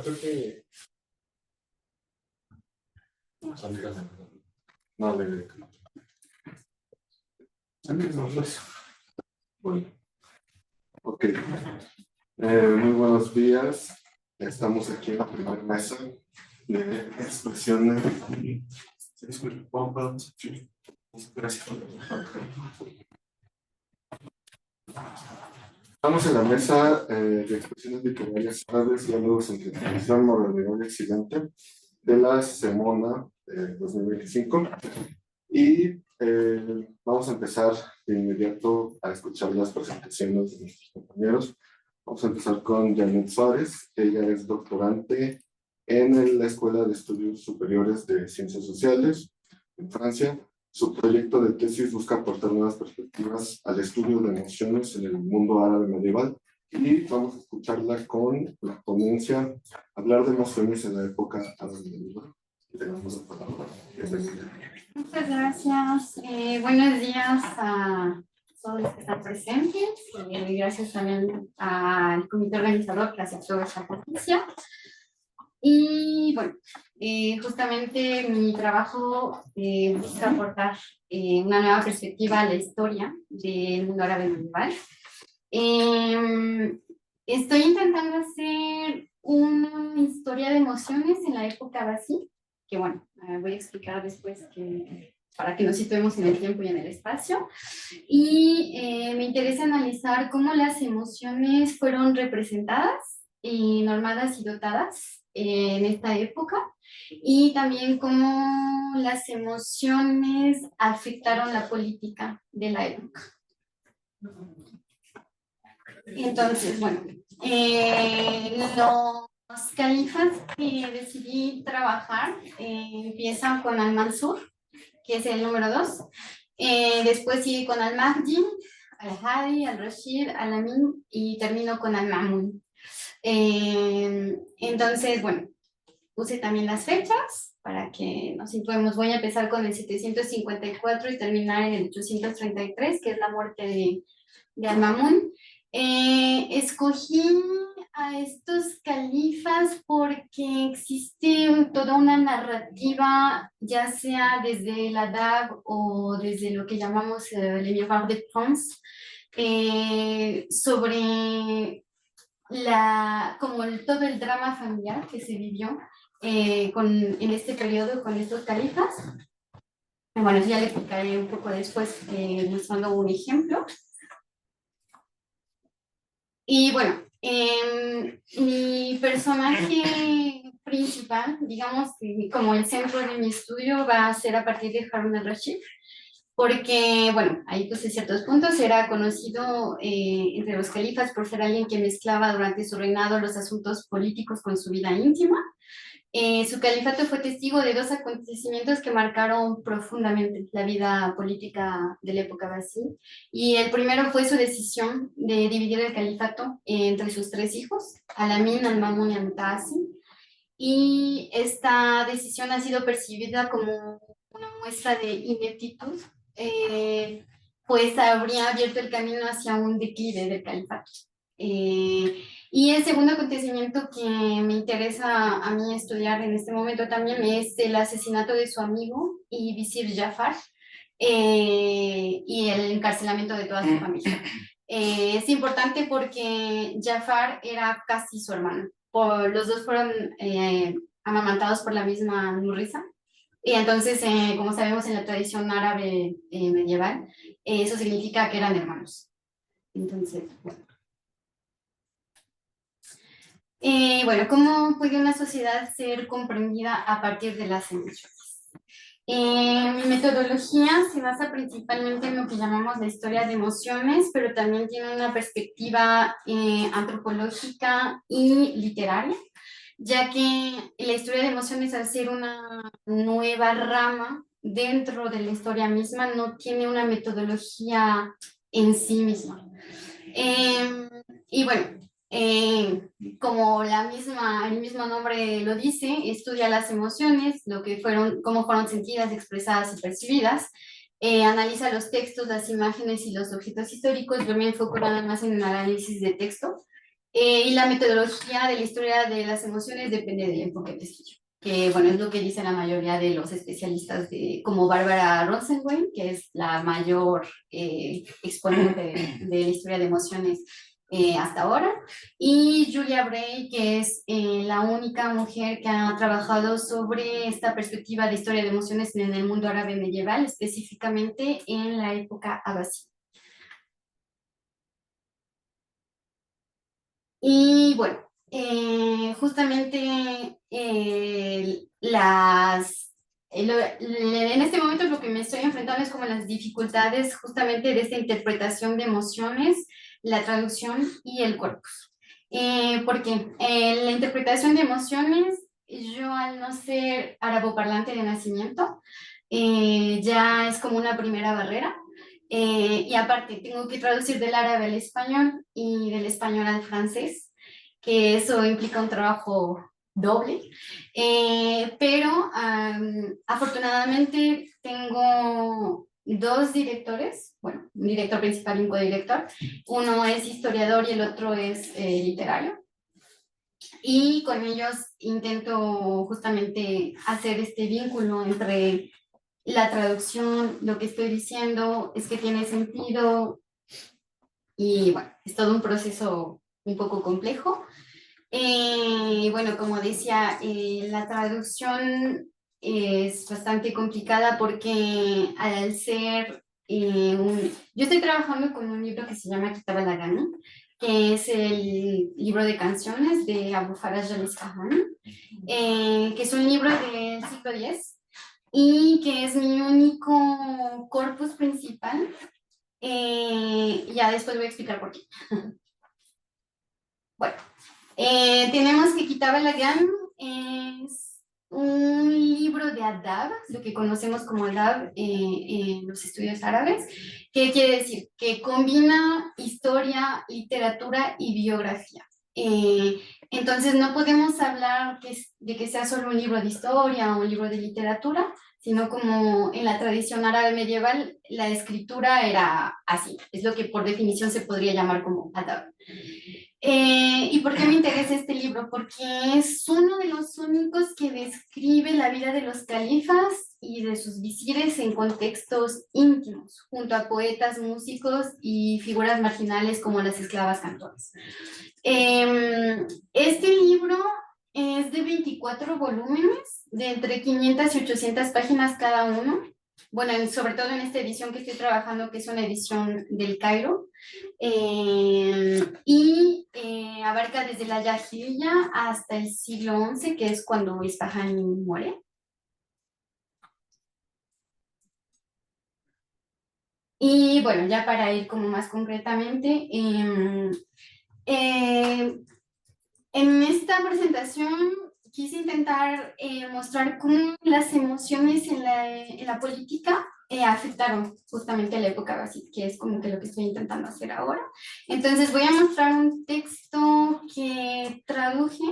Creo que... No, bueno, ok. Muy buenos días. Estamos aquí en la primera mesa de expresiones. Estamos en la mesa de expresiones literarias árabes, diálogos entre tradición, modernidad y occidente de la Semona 2025. Y vamos a empezar de inmediato a escuchar las presentaciones de nuestros compañeros. Vamos a empezar con Janet Suárez. Ella es doctorante en la Escuela de Estudios Superiores de Ciencias Sociales en Francia. Su proyecto de tesis busca aportar nuevas perspectivas al estudio de emociones en el mundo árabe medieval. Y vamos a escucharla con la ponencia Hablar de emociones en la época árabe medieval. Tenemos la palabra. Muchas gracias. Buenos días a todos los que están presentes. Gracias también al comité organizador que aceptó esta noticia. Y bueno, justamente mi trabajo busca aportar una nueva perspectiva a la historia del mundo árabe medieval. Estoy intentando hacer una historia de emociones en la época Abasí, que bueno, voy a explicar después para que nos situemos en el tiempo y en el espacio. Y me interesa analizar cómo las emociones fueron representadas, normadas y dotadas en esta época, y también cómo las emociones afectaron la política de la época. Entonces, bueno, los califas que decidí trabajar empiezan con Al-Mansur, que es el número 2. Después sigue con Al-Mahdi, Al-Hadi, Al-Rashid, Al-Amin y termino con Al-Ma'mun. Entonces, bueno, puse también las fechas para que nos situemos. Voy a empezar con el 754 y terminar en el 833, que es la muerte de Al-Ma'mun. Escogí a estos califas porque existe toda una narrativa, ya sea desde el adab o desde lo que llamamos le Miroir de France, sobre todo el drama familiar que se vivió en este periodo con estos califas. Bueno, ya le explicaré un poco después mostrando un ejemplo. Y bueno, mi personaje principal, digamos, como el centro de mi estudio, va a ser a partir de Harun al-Rashid, porque, bueno, ahí puse ciertos puntos. Era conocido entre los califas por ser alguien que mezclaba durante su reinado los asuntos políticos con su vida íntima. Su califato fue testigo de 2 acontecimientos que marcaron profundamente la vida política de la época Abasí. Y el primero fue su decisión de dividir el califato entre sus 3 hijos, Al-Amin, Al-Ma'mun y Al-Mutasim. Y esta decisión ha sido percibida como una muestra de ineptitud, pues habría abierto el camino hacia un declive del califato. Y el segundo acontecimiento que me interesa a mí estudiar en este momento también es el asesinato de su amigo y visir Jafar y el encarcelamiento de toda su familia. Es importante porque Jafar era casi su hermano. Los dos fueron amamantados por la misma nodriza. Y entonces, como sabemos en la tradición árabe medieval, eso significa que eran hermanos. Entonces, bueno. Bueno, ¿cómo puede una sociedad ser comprendida a partir de las emociones? Mi metodología se basa principalmente en lo que llamamos la historia de emociones, pero también tiene una perspectiva antropológica y literaria, ya que la historia de emociones, al ser una nueva rama dentro de la historia misma, no tiene una metodología en sí misma. Y bueno, como el mismo nombre lo dice, estudia las emociones, cómo fueron sentidas, expresadas y percibidas, analiza los textos, las imágenes y los objetos históricos. Yo me enfoco nada más en el análisis de texto, Y la metodología de la historia de las emociones depende del enfoque de estudio, que bueno, es lo que dicen la mayoría de los especialistas como Bárbara Rosenwein, que es la mayor exponente de la historia de emociones hasta ahora, y Julia Bray, que es la única mujer que ha trabajado sobre esta perspectiva de historia de emociones en el mundo árabe medieval, específicamente en la época abasí. Y bueno, justamente en este momento lo que me estoy enfrentando es como las dificultades justamente de esta interpretación de emociones, la traducción y el corpus. Porque la interpretación de emociones, yo al no ser araboparlante de nacimiento, ya es como una primera barrera. Y aparte, tengo que traducir del árabe al español y del español al francés, que eso implica un trabajo doble. Pero afortunadamente tengo dos directores, bueno, un director principal y un codirector. Uno es historiador y el otro es literario. Y con ellos intento justamente hacer este vínculo entre la traducción, lo que estoy diciendo es que tiene sentido y bueno, es todo un proceso un poco complejo. Bueno, como decía, la traducción es bastante complicada porque al ser yo estoy trabajando con un libro que se llama Kitab al-Agani, que es el libro de canciones de Abu Faraj al-Isfahani, que es un libro del siglo X y que es mi único corpus principal. Ya después voy a explicar por qué. Bueno, tenemos que Kitab al-Aghan es un libro de adab, lo que conocemos como adab en los estudios árabes, que quiere decir que combina historia, literatura y biografía. Entonces no podemos hablar de que sea solo un libro de historia o un libro de literatura, sino como en la tradición árabe medieval la escritura era así, es lo que por definición se podría llamar como adab. ¿Y por qué me interesa este libro? Porque es uno de los únicos que describe la vida de los califas y de sus visires en contextos íntimos, junto a poetas, músicos y figuras marginales como las esclavas cantoras. Este libro es de 24 volúmenes, de entre 500 y 800 páginas cada uno. Bueno, sobre todo en esta edición que estoy trabajando, que es una edición del Cairo, y abarca desde la Yahiliya hasta el siglo XI, que es cuando Isfahani muere. Y bueno, ya para ir como más concretamente, en esta presentación quise intentar mostrar cómo las emociones en la política afectaron justamente la época básica, que es como que lo que estoy intentando hacer ahora. Entonces voy a mostrar un texto que traduje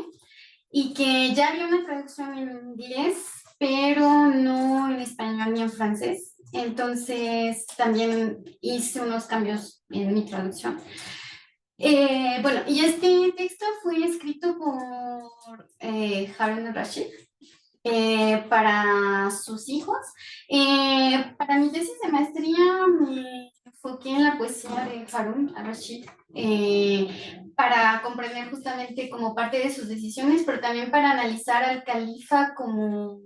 y que ya había una traducción en inglés, pero no en español ni en francés. Entonces también hice unos cambios en mi traducción. Bueno, y este texto fue escrito por Harun al-Rashid para sus hijos. Para mi tesis de maestría me enfoqué en la poesía de Harun al-Rashid para comprender justamente como parte de sus decisiones, pero también para analizar al califa como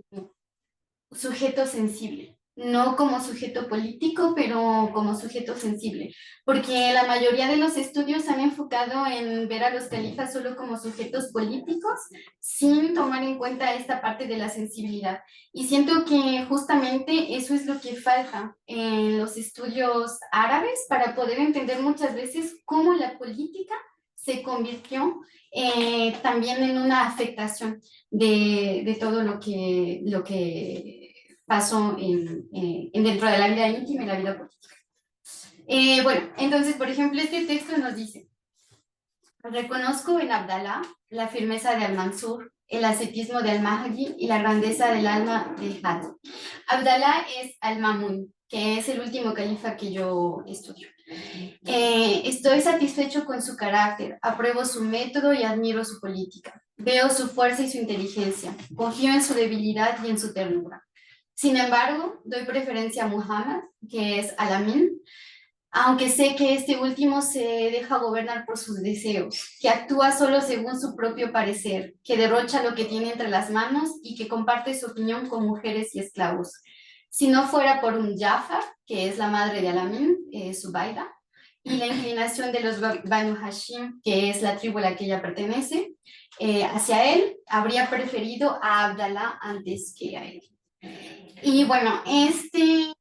sujeto sensible, no como sujeto político, pero como sujeto sensible, porque la mayoría de los estudios han enfocado en ver a los califas solo como sujetos políticos, sin tomar en cuenta esta parte de la sensibilidad. Y siento que justamente eso es lo que falta en los estudios árabes para poder entender muchas veces cómo la política se convirtió también en una afectación de todo lo que pasó dentro de la vida íntima y la vida política. Bueno, entonces, por ejemplo, este texto nos dice: reconozco en Abdalá la firmeza de Al-Mansur, el ascetismo de Al-Mahdi y la grandeza del alma de Had. Abdalá es Al-Mamun, que es el último califa que yo estudio. Estoy satisfecho con su carácter, apruebo su método y admiro su política. Veo su fuerza y su inteligencia, confío en su debilidad y en su ternura. Sin embargo, doy preferencia a Muhammad, que es Al-Amin, aunque sé que este último se deja gobernar por sus deseos, que actúa solo según su propio parecer, que derrocha lo que tiene entre las manos y que comparte su opinión con mujeres y esclavos. Si no fuera por un Jafar, que es la madre de Al-Amin, Zubaida, y la inclinación de los Banu Hashim, que es la tribu a la que ella pertenece, hacia él, habría preferido a Abdalá antes que a él. Y bueno, este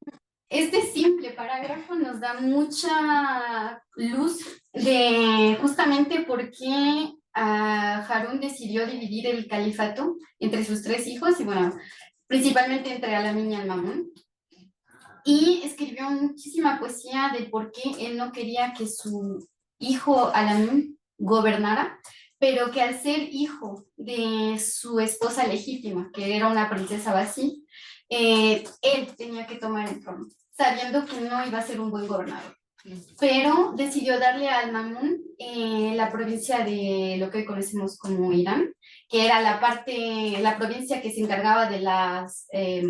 simple parágrafo nos da mucha luz de justamente por qué Harún decidió dividir el califato entre sus tres hijos y bueno, principalmente entre Al-Amin y Al-Mamun. Y escribió muchísima poesía de por qué él no quería que su hijo Al-Amin gobernara, pero que al ser hijo de su esposa legítima, que era una princesa Basí, él tenía que tomar el trono, sabiendo que no iba a ser un buen gobernador. Pero decidió darle al Mamun la provincia de lo que hoy conocemos como Irán, que era la provincia que se encargaba de las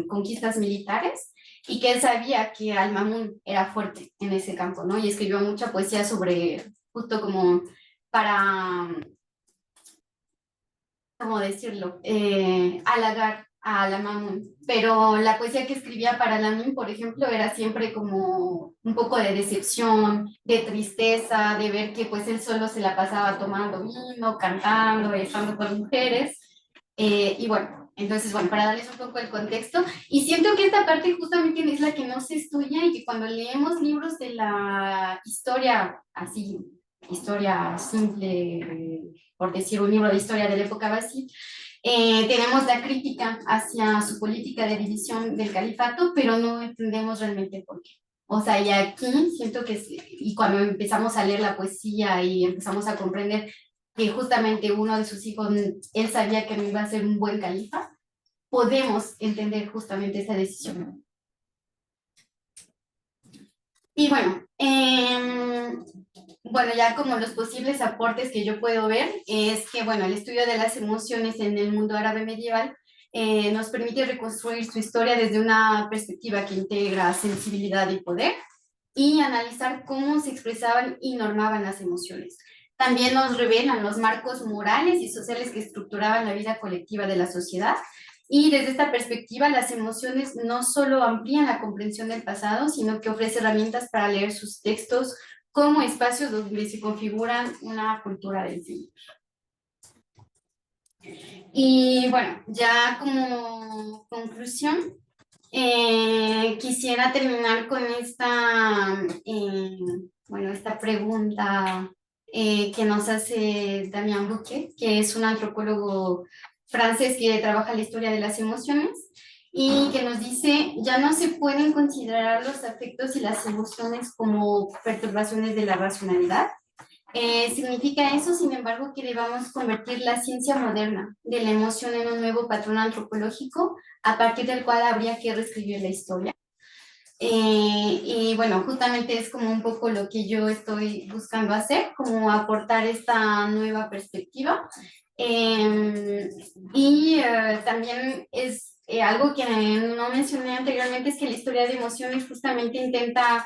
conquistas militares y que él sabía que al Mamun era fuerte en ese campo, ¿no? Y escribió mucha poesía sobre, justo como para, ¿cómo decirlo? Halagar a la Mamun, pero la poesía que escribía para Lamin, por ejemplo, era siempre como un poco de decepción, de tristeza, de ver que pues él solo se la pasaba tomando vino, cantando, estando con mujeres, y bueno, entonces, bueno, para darles un poco el contexto, y siento que esta parte justamente es la que no se estudia y que cuando leemos libros de la historia, así, historia simple, por decir un libro de historia de la época Basí, tenemos la crítica hacia su política de división del califato, pero no entendemos realmente por qué. O sea, y aquí siento que, y cuando empezamos a leer la poesía y empezamos a comprender que justamente uno de sus hijos, él sabía que no iba a ser un buen califa, podemos entender justamente esa decisión. Y bueno, bueno, ya como los posibles aportes que yo puedo ver es que, bueno, el estudio de las emociones en el mundo árabe medieval nos permite reconstruir su historia desde una perspectiva que integra sensibilidad y poder y analizar cómo se expresaban y normaban las emociones. También nos revelan los marcos morales y sociales que estructuraban la vida colectiva de la sociedad. Y desde esta perspectiva, las emociones no solo amplían la comprensión del pasado, sino que ofrece herramientas para leer sus textos como espacios donde se configuran una cultura del fin. Y bueno, ya como conclusión, quisiera terminar con bueno, esta pregunta que nos hace Damien Bouquet, que es un antropólogo francés que trabaja la historia de las emociones y que nos dice, ya no se pueden considerar los afectos y las emociones como perturbaciones de la racionalidad. Significa eso, sin embargo, que debamos convertir la ciencia moderna de la emoción en un nuevo patrón antropológico a partir del cual habría que reescribir la historia. Y bueno, justamente es como un poco lo que yo estoy buscando hacer, como aportar esta nueva perspectiva. También es algo que no mencioné anteriormente, es que la historia de emociones justamente intenta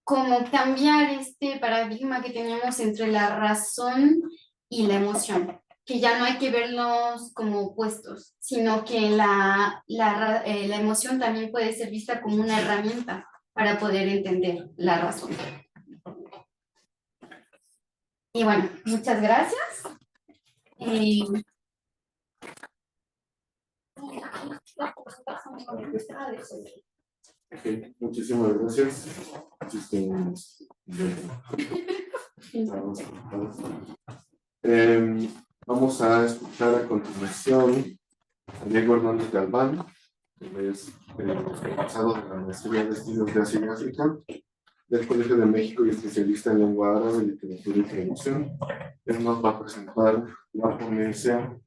como cambiar este paradigma que tenemos entre la razón y la emoción, que ya no hay que verlos como opuestos, sino que la emoción también puede ser vista como una herramienta para poder entender la razón. Y bueno, muchas gracias. Okay, muchísimas gracias. Vamos a escuchar a continuación a Diego Hernández Galván, que es egresado de la Maestría de Estudios de Asia y África del Colegio de México y especialista en lengua árabe, literatura y traducción. Él nos va a presentar la ponencia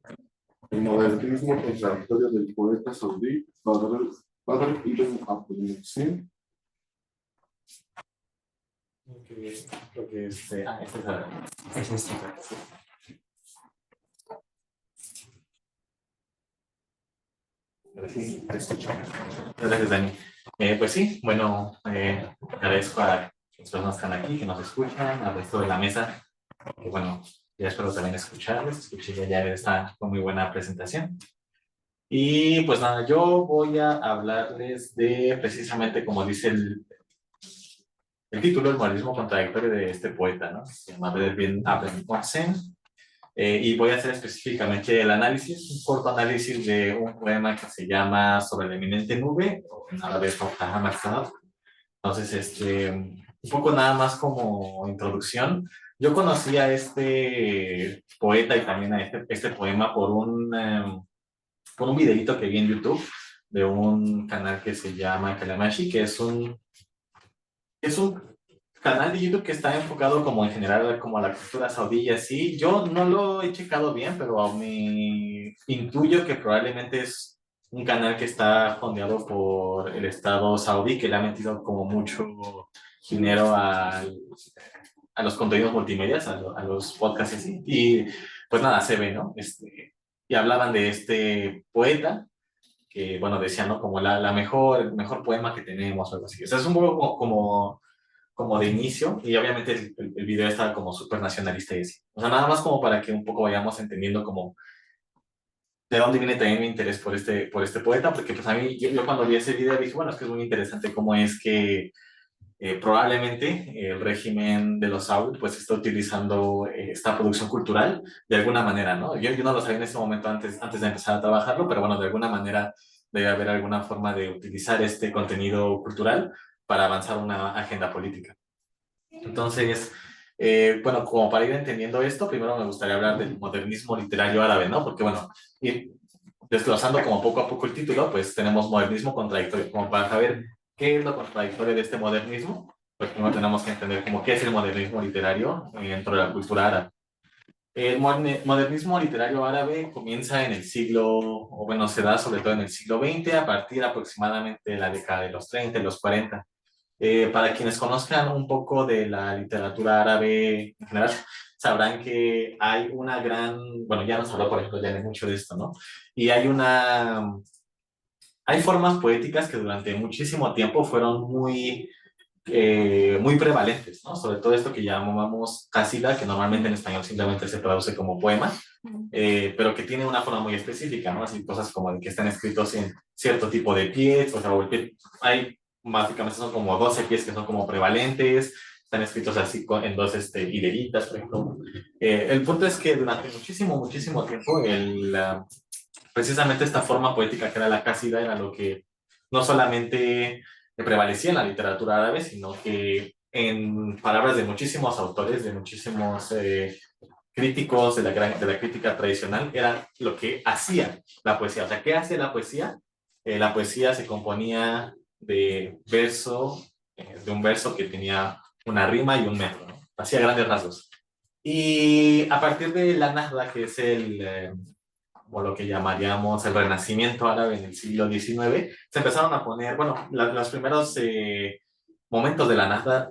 El modernismo contradictorio del poeta saudí Badr Other even after the scene. Creo que este es este. Sí, te escucho. Gracias, Dani. Pues sí, bueno, agradezco a las personas que están aquí, que nos escuchan, al resto de la mesa, que bueno, ya espero también escucharles, escuché ya esta muy buena presentación. Y pues nada, yo voy a hablarles de precisamente como dice el título, el moralismo contradictorio de este poeta, ¿no? Se llama Bedouin Abdelmohsen. Y voy a hacer específicamente el análisis, un corto análisis de un poema que se llama Sobre la eminente nube, o en árabe Fawqaha Marsad. Entonces, un poco nada más como introducción. Yo conocí a este poeta y también a este poema por un videito que vi en YouTube de un canal que se llama Kalamashi, que es un canal de YouTube que está enfocado como en general como a la cultura saudí y así. Yo no lo he checado bien, pero me intuyo que probablemente es un canal que está fondeado por el Estado saudí, que le ha metido como mucho dinero a los contenidos multimedia, a los podcasts y así. Y pues nada, se ve, ¿no? Y hablaban de este poeta que, bueno, decían, ¿no? Como el mejor poema que tenemos o algo así. O sea, es un poco como de inicio, y obviamente el video estaba como súper nacionalista y así. O sea, nada más como para que un poco vayamos entendiendo como de dónde viene también mi interés por este poeta, porque pues a mí, yo cuando vi ese video dije, bueno, es que es muy interesante cómo es que probablemente el régimen de los Saud pues está utilizando esta producción cultural de alguna manera, ¿no? Yo no lo sabía en ese momento antes de empezar a trabajarlo, pero bueno, de alguna manera debe haber alguna forma de utilizar este contenido cultural para avanzar una agenda política. Entonces, bueno, como para ir entendiendo esto, primero me gustaría hablar del modernismo literario árabe, ¿no? Porque, bueno, ir desglosando como poco a poco el título, pues tenemos modernismo contradictorio. Como para saber qué es lo contradictorio de este modernismo, pues primero tenemos que entender como qué es el modernismo literario dentro de la cultura árabe. El modernismo literario árabe comienza en el siglo, o bueno, se da sobre todo en el siglo XX, a partir aproximadamente de la década de los 30 y los 40. Para quienes conozcan un poco de la literatura árabe en general, sabrán que hay una gran, bueno, ya nos habló, por ejemplo, ya mucho de esto, ¿no? Y hay formas poéticas que durante muchísimo tiempo fueron muy prevalentes, ¿no? Sobre todo esto que llamamos qasida, que normalmente en español simplemente se traduce como poema, pero que tiene una forma muy específica, ¿no? Así cosas como de que están escritos en cierto tipo de pies, o sea, hay básicamente son como 12 pies que son como prevalentes, están escritos así en dos hileritas, por ejemplo. El punto es que durante muchísimo tiempo, precisamente esta forma poética que era la qasida era lo que no solamente prevalecía en la literatura árabe, sino que en palabras de muchísimos autores, de muchísimos críticos de la crítica tradicional, era lo que hacía la poesía. O sea, ¿qué hace la poesía? La poesía se componía de un verso que tenía una rima y un metro, ¿no? Hacía grandes rasgos. Y a partir de la Nahda, que es o lo que llamaríamos el Renacimiento árabe en el siglo XIX, se empezaron a poner, bueno, los primeros momentos de la Nahda,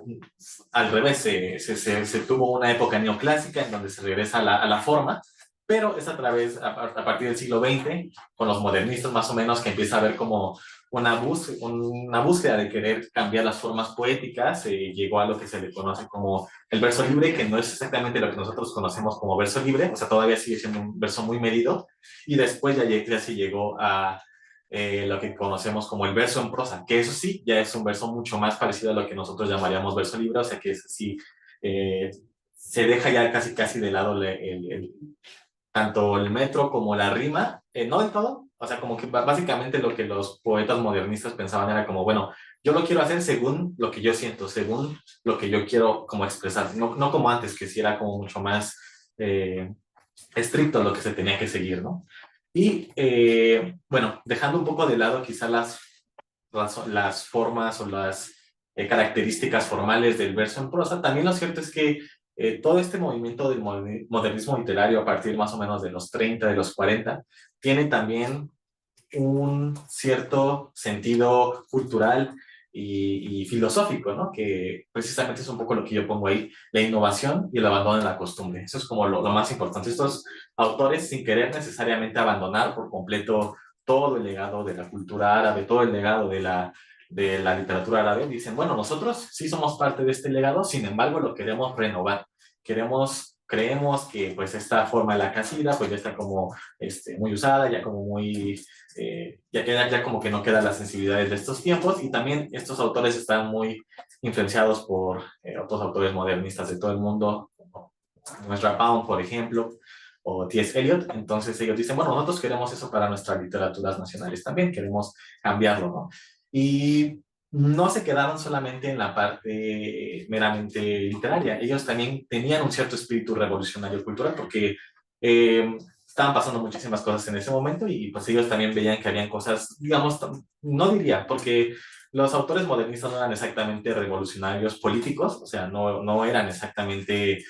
al revés, se tuvo una época neoclásica en donde se regresa a la forma, pero es a partir del siglo XX, con los modernistas más o menos, que empieza a haber como una búsqueda de querer cambiar las formas poéticas, llegó a lo que se le conoce como el verso libre, que no es exactamente lo que nosotros conocemos como verso libre, o sea, todavía sigue siendo un verso muy medido, y después ya se llegó a lo que conocemos como el verso en prosa, que eso sí, ya es un verso mucho más parecido a lo que nosotros llamaríamos verso libre, o sea que es así, se deja ya casi de lado tanto el metro como la rima, no del todo, o sea, como que básicamente lo que los poetas modernistas pensaban era como, bueno, yo lo quiero hacer según lo que yo siento, según lo que yo quiero como expresar, no como antes, que sí era como mucho más estricto lo que se tenía que seguir, ¿no? Y bueno, dejando un poco de lado quizá las formas o las características formales del verso en prosa, también lo cierto es que todo este movimiento del modernismo literario a partir más o menos de los 30, de los 40, tiene también un cierto sentido cultural y filosófico, ¿no? Que precisamente es un poco lo que yo pongo ahí, la innovación y el abandono de la costumbre. Eso es como lo más importante. Estos autores, sin querer necesariamente abandonar por completo todo el legado de la cultura árabe, todo el legado de la literatura árabe, dicen, bueno, nosotros sí somos parte de este legado, sin embargo lo queremos renovar. Creemos que pues esta forma de la casida pues ya está como muy usada, ya como muy ya como que no quedan las sensibilidades de estos tiempos, y también estos autores están muy influenciados por otros autores modernistas de todo el mundo, como Ezra Pound, por ejemplo, o T.S. Eliot. Entonces ellos dicen, bueno, nosotros queremos eso para nuestras literaturas nacionales también, queremos cambiarlo, ¿no? Y no se quedaron solamente en la parte meramente literaria, ellos también tenían un cierto espíritu revolucionario cultural, porque estaban pasando muchísimas cosas en ese momento, y pues ellos también veían que habían cosas, digamos, no diría, porque los autores modernistas no eran exactamente revolucionarios políticos, o sea, no eran exactamente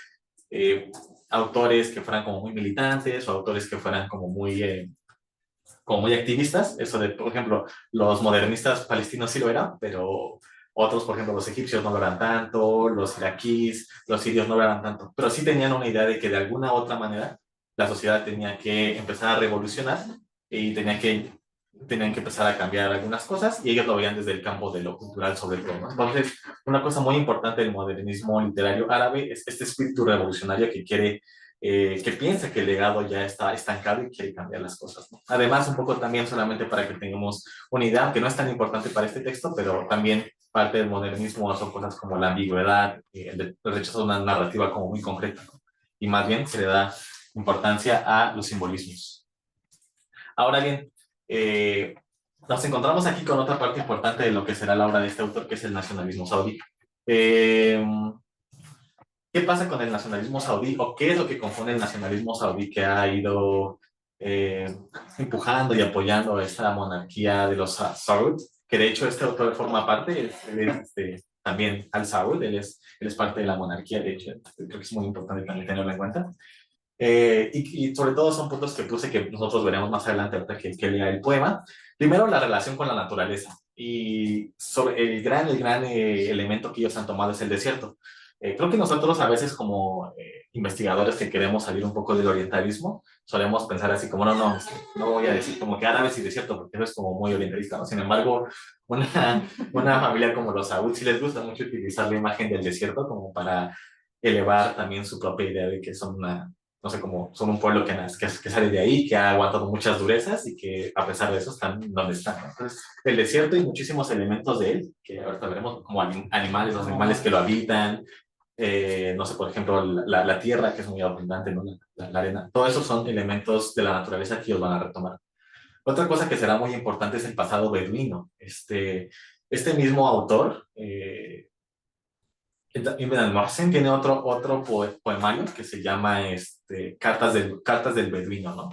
eh, autores que fueran como muy militantes o autores que fueran como muy activistas. Eso de, por ejemplo, los modernistas palestinos sí lo eran, pero otros, por ejemplo, los egipcios no lo eran tanto, los iraquíes, los sirios no lo eran tanto, pero sí tenían una idea de que de alguna u otra manera la sociedad tenía que empezar a revolucionar y tenían que empezar a cambiar algunas cosas, y ellos lo veían desde el campo de lo cultural sobre todo, ¿no? Entonces, una cosa muy importante del modernismo literario árabe es este espíritu revolucionario que piensa que el legado ya está estancado y quiere cambiar las cosas, ¿no? Además, un poco también solamente para que tengamos una idea, que no es tan importante para este texto, pero también parte del modernismo son cosas como la ambigüedad, el rechazo de una narrativa como muy concreta, ¿no? Y más bien se le da importancia a los simbolismos. Ahora bien, nos encontramos aquí con otra parte importante de lo que será la obra de este autor, que es el nacionalismo saudí. Eh, ¿Qué pasa con el nacionalismo saudí, o qué es lo que compone el nacionalismo saudí que ha ido eh, empujando y apoyando a esta monarquía de los Saud? Que de hecho este autor forma parte, él es también al Saud, él es parte de la monarquía, de hecho, creo que es muy importante también tenerlo en cuenta. Y sobre todo son puntos que puse que nosotros veremos más adelante ahorita que lea el poema. Primero, la relación con la naturaleza. Y sobre el gran elemento que ellos han tomado es el desierto. Creo que nosotros a veces como investigadores que queremos salir un poco del orientalismo, solemos pensar así como, no voy a decir como que árabes y desierto, porque eso es como muy orientalista, ¿no? Sin embargo, una familia como los Saúd sí les gusta mucho utilizar la imagen del desierto como para elevar también su propia idea de que son no sé, como son un pueblo que sale de ahí, que ha aguantado muchas durezas y que a pesar de eso están donde están, ¿no? Entonces, el desierto y muchísimos elementos de él, que ahorita veremos como animales, los animales que lo habitan, no sé, por ejemplo, la tierra, que es muy abundante, ¿no? La arena, todo eso son elementos de la naturaleza que ellos van a retomar. Otra cosa que será muy importante es el pasado beduino. Este mismo autor, Ibn al-Mohsen, tiene otro poemario que se llama Cartas del Beduino, ¿no?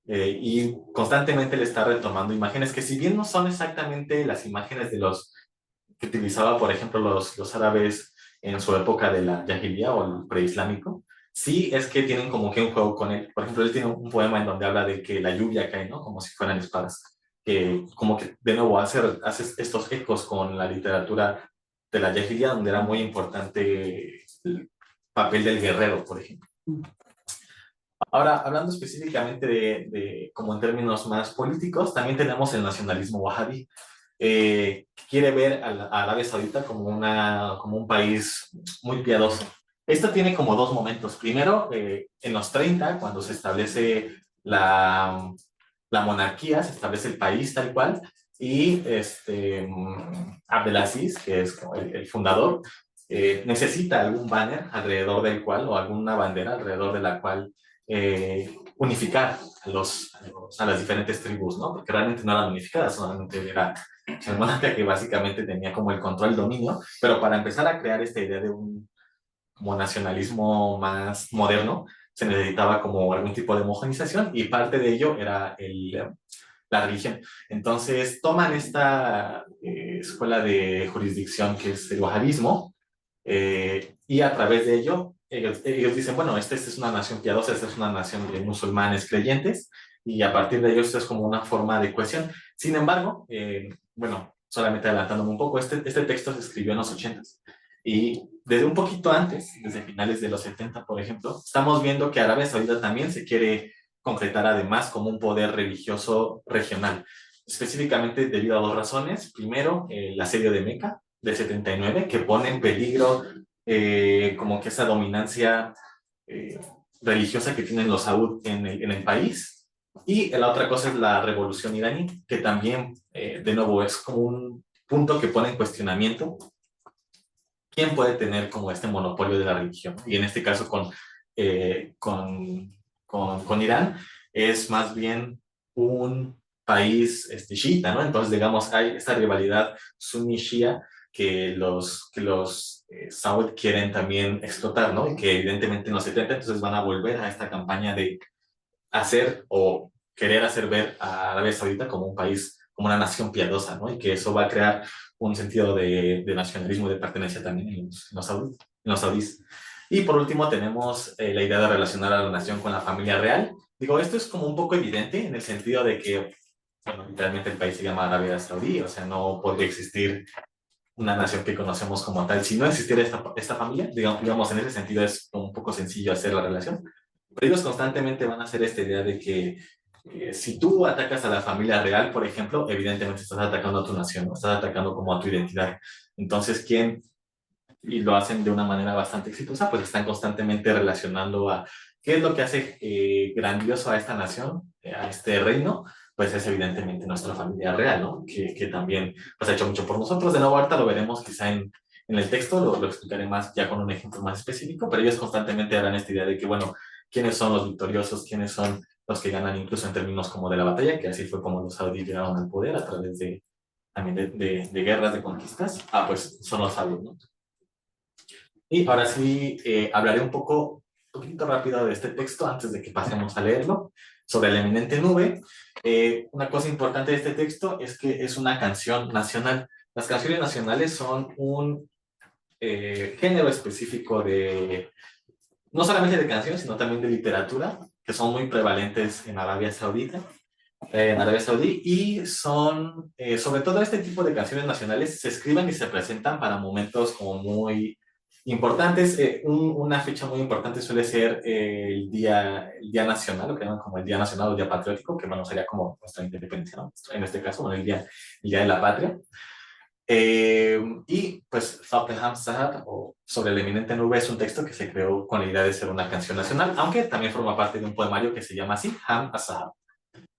Y constantemente le está retomando imágenes que, si bien no son exactamente las imágenes de los que utilizaba, por ejemplo, los árabes en su época de la Jahiliya o el preislámico, sí es que tienen como que un juego con él. Por ejemplo, él tiene un poema en donde habla de que la lluvia cae, ¿no? Como si fueran espadas. Que como que de nuevo hace estos ecos con la literatura de la Jahiliya, donde era muy importante el papel del guerrero, por ejemplo. Ahora, hablando específicamente como en términos más políticos, también tenemos el nacionalismo wahabí, que quiere ver a Arabia Saudita como un país muy piadoso. Esto tiene como dos momentos. Primero, en los 30, cuando se establece la monarquía, se establece el país tal cual, y Abdelaziz, que es como el fundador, necesita algún banner alrededor del cual, o alguna bandera alrededor de la cual unificar a las diferentes tribus, ¿no? Porque realmente no eran unificadas, solamente era el monarca que básicamente tenía como el control, el dominio, pero para empezar a crear esta idea de un como nacionalismo más moderno, se necesitaba como algún tipo de homogenización, y parte de ello era la religión. Entonces toman esta escuela de jurisdicción que es el wahabismo, y a través de ello ellos dicen, bueno, esta es una nación piadosa, esta es una nación de musulmanes creyentes, y a partir de ello esto es como una forma de cohesión. Sin embargo, bueno, solamente adelantándome un poco, este texto se escribió en los 80s y desde un poquito antes, desde finales de los 70, por ejemplo, estamos viendo que Arabia Saudita también se quiere concretar además como un poder religioso regional, específicamente debido a dos razones. Primero, el asedio de Meca de 79, que pone en peligro como que esa dominancia religiosa que tienen los Saud en el país. Y la otra cosa es la revolución iraní, que también, de nuevo, es como un punto que pone en cuestionamiento quién puede tener como este monopolio de la religión. Y en este caso con Irán es más bien un país chiita, ¿no? Entonces, digamos, hay esta rivalidad suní-shia que los Saud quieren también explotar, ¿no? Y que evidentemente en los 70 entonces van a volver a esta campaña de hacer o querer hacer ver a Arabia Saudita como un país, como una nación piadosa, ¿no? Y que eso va a crear un sentido de nacionalismo y de pertenencia también en los saudíes. Y por último tenemos la idea de relacionar a la nación con la familia real. Digo, esto es como un poco evidente en el sentido de que, bueno, literalmente el país se llama Arabia Saudí, o sea, no podría existir una nación que conocemos como tal. Si no existiera esta familia, digamos, en ese sentido es un poco sencillo hacer la relación. Pero ellos constantemente van a hacer esta idea de que si tú atacas a la familia real, por ejemplo, evidentemente estás atacando a tu nación, ¿no? Estás atacando como a tu identidad. Entonces, ¿quién? Y lo hacen de una manera bastante exitosa, pues están constantemente relacionando a qué es lo que hace grandioso a esta nación, a este reino, pues es evidentemente nuestra familia real, ¿no? Que también pues, ha hecho mucho por nosotros. De nuevo, ahorita lo veremos quizá en el texto, lo explicaré más ya con un ejemplo más específico, pero ellos constantemente harán esta idea de que, bueno, quiénes son los victoriosos, quiénes son los que ganan incluso en términos como de la batalla, que así fue como los saudíes llegaron al poder a través de, también de guerras, de conquistas. Ah, pues son los sabios, ¿no? Y ahora sí, hablaré un poquito rápido de este texto antes de que pasemos a leerlo, sobre la eminente nube. Una cosa importante de este texto es que es una canción nacional. Las canciones nacionales son un género específico no solamente de canciones, sino también de literatura, que son muy prevalentes en Arabia Saudita. En Arabia Saudí, y son, sobre todo este tipo de canciones nacionales, se escriben y se presentan para momentos como muy importantes. Una fecha muy importante suele ser el día nacional, lo que llaman como el Día Nacional o el Día Patriótico, que bueno, sería como nuestra independencia, ¿no? En este caso, bueno, el día de la Patria. Y pues Fathel Sahab, o Sobre la eminente nube, es un texto que se creó con la idea de ser una canción nacional, aunque también forma parte de un poemario que se llama así, Ham Sahab.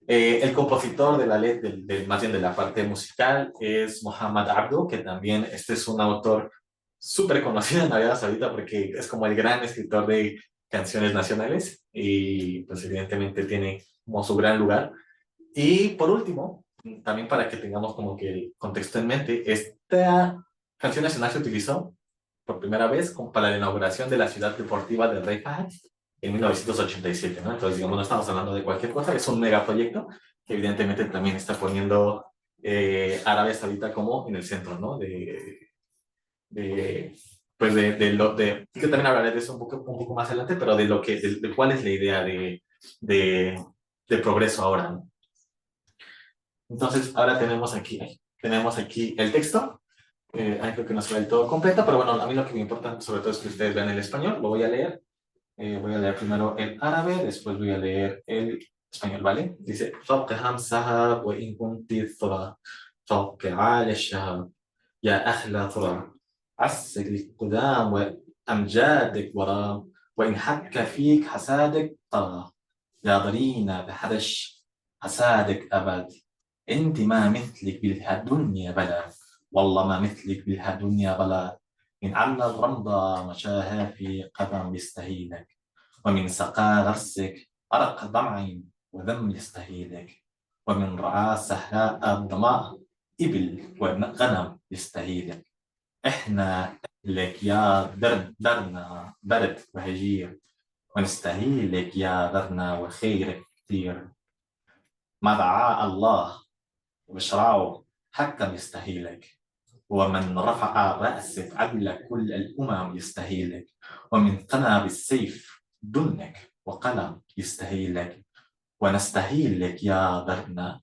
El compositor de la letra, más bien de la parte musical, es Muhammad Abdu, que también este es un autor súper conocido en Arabia Saudita porque es como el gran escritor de canciones nacionales y pues evidentemente tiene como su gran lugar. Y por último, también para que tengamos como que el contexto en mente, esta canción nacional se utilizó por primera vez como para la inauguración de la ciudad deportiva del Rey Fahd en 1987, ¿no? Entonces, digamos, no estamos hablando de cualquier cosa, es un megaproyecto que evidentemente también está poniendo Arabia Saudita como en el centro, ¿no? Pues que también hablaré de eso un poco más adelante, pero de cuál es la idea de progreso ahora, ¿no? Entonces, ahora tenemos aquí el texto. Creo que no se ve del todo completo, pero bueno, a mí lo que me importa sobre todo es que ustedes vean el español. Lo voy a leer. Voy a leer primero el árabe, después voy a leer el español, ¿vale? Dice: فوق همسها وإن كنت الثرى فوق عال الشهر يا أحلى ثرى عسك القدام وأمجادك ورام وإن حك فيك حسادك طغى يا ضرينا بحرش حسادك أبد أنت ما مثلك بالدنيا بلا والله ما مثلك بالدنيا بلا من على الرمضة مشاها في قدم يستهينك ومن سقى غرسك أرق ضمع وذم يستهينك ومن رعاة سهلاء الظماء إبل وغنم يستهينك إحنا لك يا درنا برد وهجير ونستهيلك يا درنا وخيرك كثير ما دعاء الله وشرعه حكم يستهيلك ومن رفع رأسك عدل كل الأمم يستهيلك ومن قنا بالسيف دنك وقلم يستهيلك ونستحيل لك يا درنا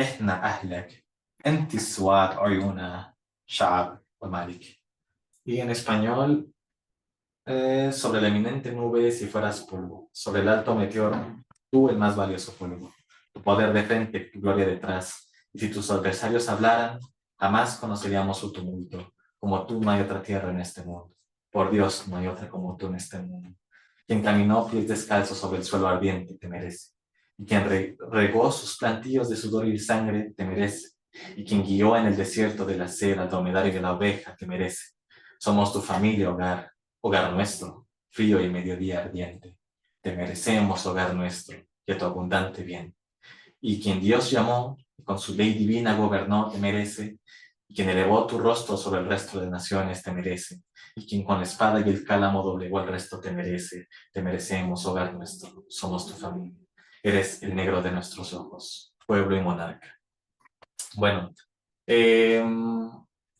إحنا أهلك أنت السواد عيونا شعب ومالك. Y en español, sobre la eminente nube si fueras polvo, sobre el alto meteor, tú el más valioso polvo, tu poder de frente, tu gloria detrás, y si tus adversarios hablaran, jamás conoceríamos su tumulto, como tú no hay otra tierra en este mundo, por Dios no hay otra como tú en este mundo. Quien caminó pies descalzos sobre el suelo ardiente te merece, y quien regó sus plantíos de sudor y sangre te merece, y quien guió en el desierto de la cera al dromedario y de la oveja te merece. Somos tu familia, hogar, hogar nuestro, frío y mediodía ardiente. Te merecemos, hogar nuestro, y a tu abundante bien. Y quien Dios llamó, y con su ley divina gobernó, te merece. Y quien elevó tu rostro sobre el resto de naciones, te merece. Y quien con la espada y el cálamo doblegó el resto, te merece. Te merecemos, hogar nuestro, somos tu familia. Eres el negro de nuestros ojos, pueblo y monarca. Bueno, eh,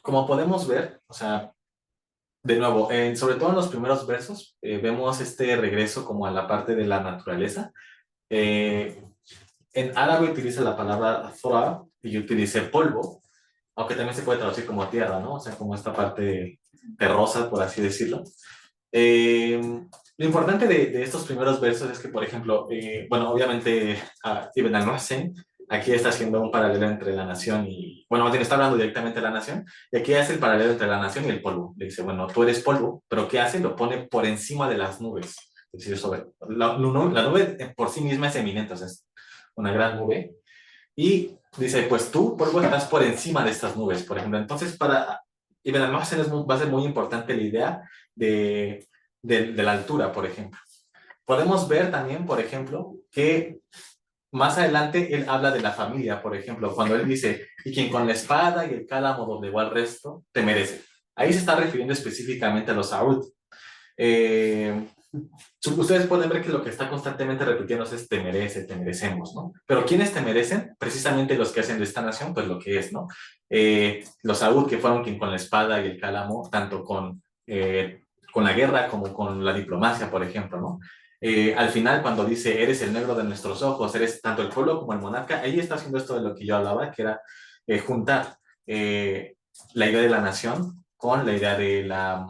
como podemos ver, o sea, de nuevo, sobre todo en los primeros versos, vemos este regreso como a la parte de la naturaleza. Eh, en árabe utiliza la palabra thura y yo utilicé polvo, aunque también se puede traducir como tierra, ¿no? O sea, como esta parte terrosa, por así decirlo. Eh, lo importante de estos primeros versos es que, por ejemplo, bueno, obviamente Ibn al-Muhsin aquí está haciendo un paralelo entre la nación y, bueno, más bien está hablando directamente de la nación, y aquí hace el paralelo entre la nación y el polvo. Le dice, bueno, tú eres polvo, pero ¿qué hace? Lo pone por encima de las nubes. Es decir, sobre, la nube por sí misma es eminente, o sea, es una gran nube. Y dice, pues tú, polvo, estás por encima de estas nubes, por ejemplo. Entonces, para Ibn al-Muhsin va a ser muy importante la idea de, de la altura, por ejemplo. Podemos ver también, por ejemplo, que más adelante él habla de la familia, por ejemplo, cuando él dice, y quien con la espada y el cálamo doblegó al resto, te merece. Ahí se está refiriendo específicamente a los Saud. Eh, Ustedes pueden ver que lo que está constantemente repitiéndose es te merece, te merecemos, ¿no? Pero ¿quiénes te merecen? Precisamente los que hacen de esta nación, pues lo que es, ¿no? Los Saud, que fueron quien con la espada y el cálamo, tanto con la guerra como con la diplomacia, por ejemplo, ¿no? Al final, cuando dice, eres el negro de nuestros ojos, eres tanto el pueblo como el monarca, ahí está haciendo esto de lo que yo hablaba, que era juntar la idea de la nación con la idea de la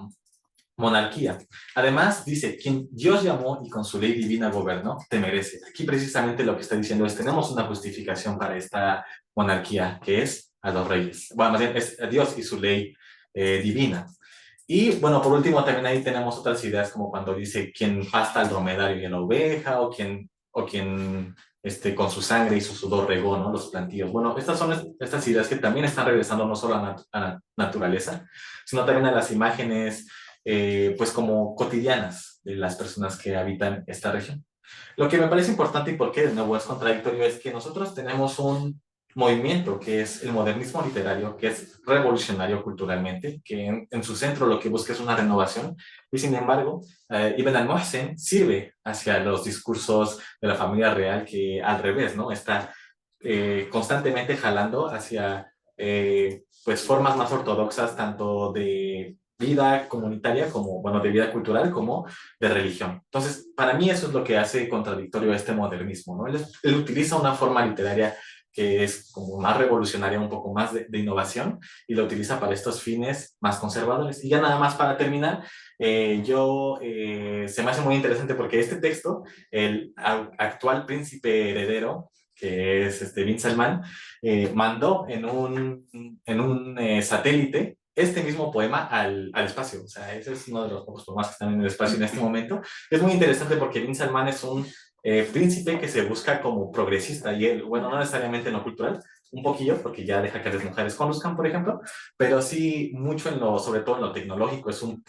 monarquía. Además, dice, quien Dios llamó y con su ley divina gobernó, te merece. Aquí precisamente lo que está diciendo es, tenemos una justificación para esta monarquía, que es a los reyes. Bueno, más bien es a Dios y su ley divina. Y bueno, por último, también ahí tenemos otras ideas, como cuando dice, quien pasta al dromedario y a la oveja, o quien con su sangre y su sudor regó, ¿no? Los plantíos. Bueno, estas son estas ideas que también están regresando no solo a la naturaleza, sino también a las imágenes pues como cotidianas de las personas que habitan esta región. Lo que me parece importante y por qué de nuevo es contradictorio es que nosotros tenemos un movimiento que es el modernismo literario, que es revolucionario culturalmente, que en su centro lo que busca es una renovación, y sin embargo, Ibn al-Muhsin sirve hacia los discursos de la familia real que al revés, ¿no? Está constantemente jalando hacia pues formas más ortodoxas tanto de vida comunitaria como, bueno, de vida cultural como de religión. Entonces, para mí eso es lo que hace contradictorio a este modernismo, ¿no? Él utiliza una forma literaria que es como más revolucionaria, un poco más de innovación, y lo utiliza para estos fines más conservadores. Y ya nada más para terminar, se me hace muy interesante porque este texto, el actual príncipe heredero, que es Bin Salman, mandó en un satélite este mismo poema al espacio. O sea, ese es uno de los pocos poemas que están en el espacio en este momento. Es muy interesante porque Bin Salman es un príncipe que se busca como progresista y él, bueno, no necesariamente en lo cultural, un poquillo, porque ya deja que las mujeres conduzcan, por ejemplo, pero sí mucho en lo, sobre todo en lo tecnológico, es un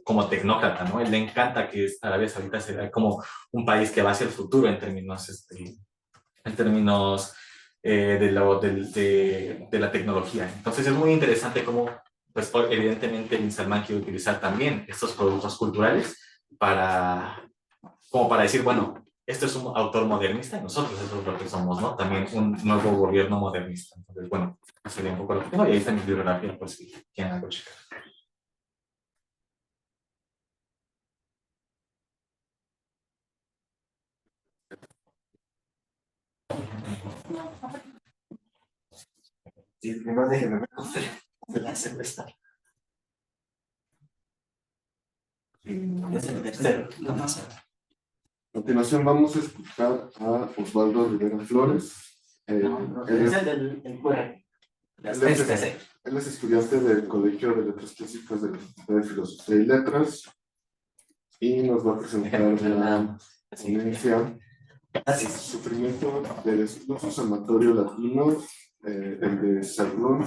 como tecnócrata, ¿no? Él le encanta que Arabia Saudita sea como un país que va hacia el futuro en términos de la tecnología. Entonces es muy interesante cómo, pues evidentemente Bin Salman quiere utilizar también estos productos culturales para, como para decir, bueno, esto es un autor modernista y nosotros eso es lo que somos, ¿no? También un nuevo gobierno modernista. Entonces, bueno, eso sería un poco lo que tengo y ahí está mi bibliografía, pues si quieren algo checar. Sí, primero déjenme ver cómo se la cerveza. Es el tercero. A continuación vamos a escuchar a Osvaldo Rivera Flores. No, Él es es- el del QR. él es estudiante del Colegio de Letras Clásicas de la Facultad de Filosofía y Letras y nos va a presentar la ponencia Así. Sufrimiento de discursos amatorios latinos, el de Sarlón,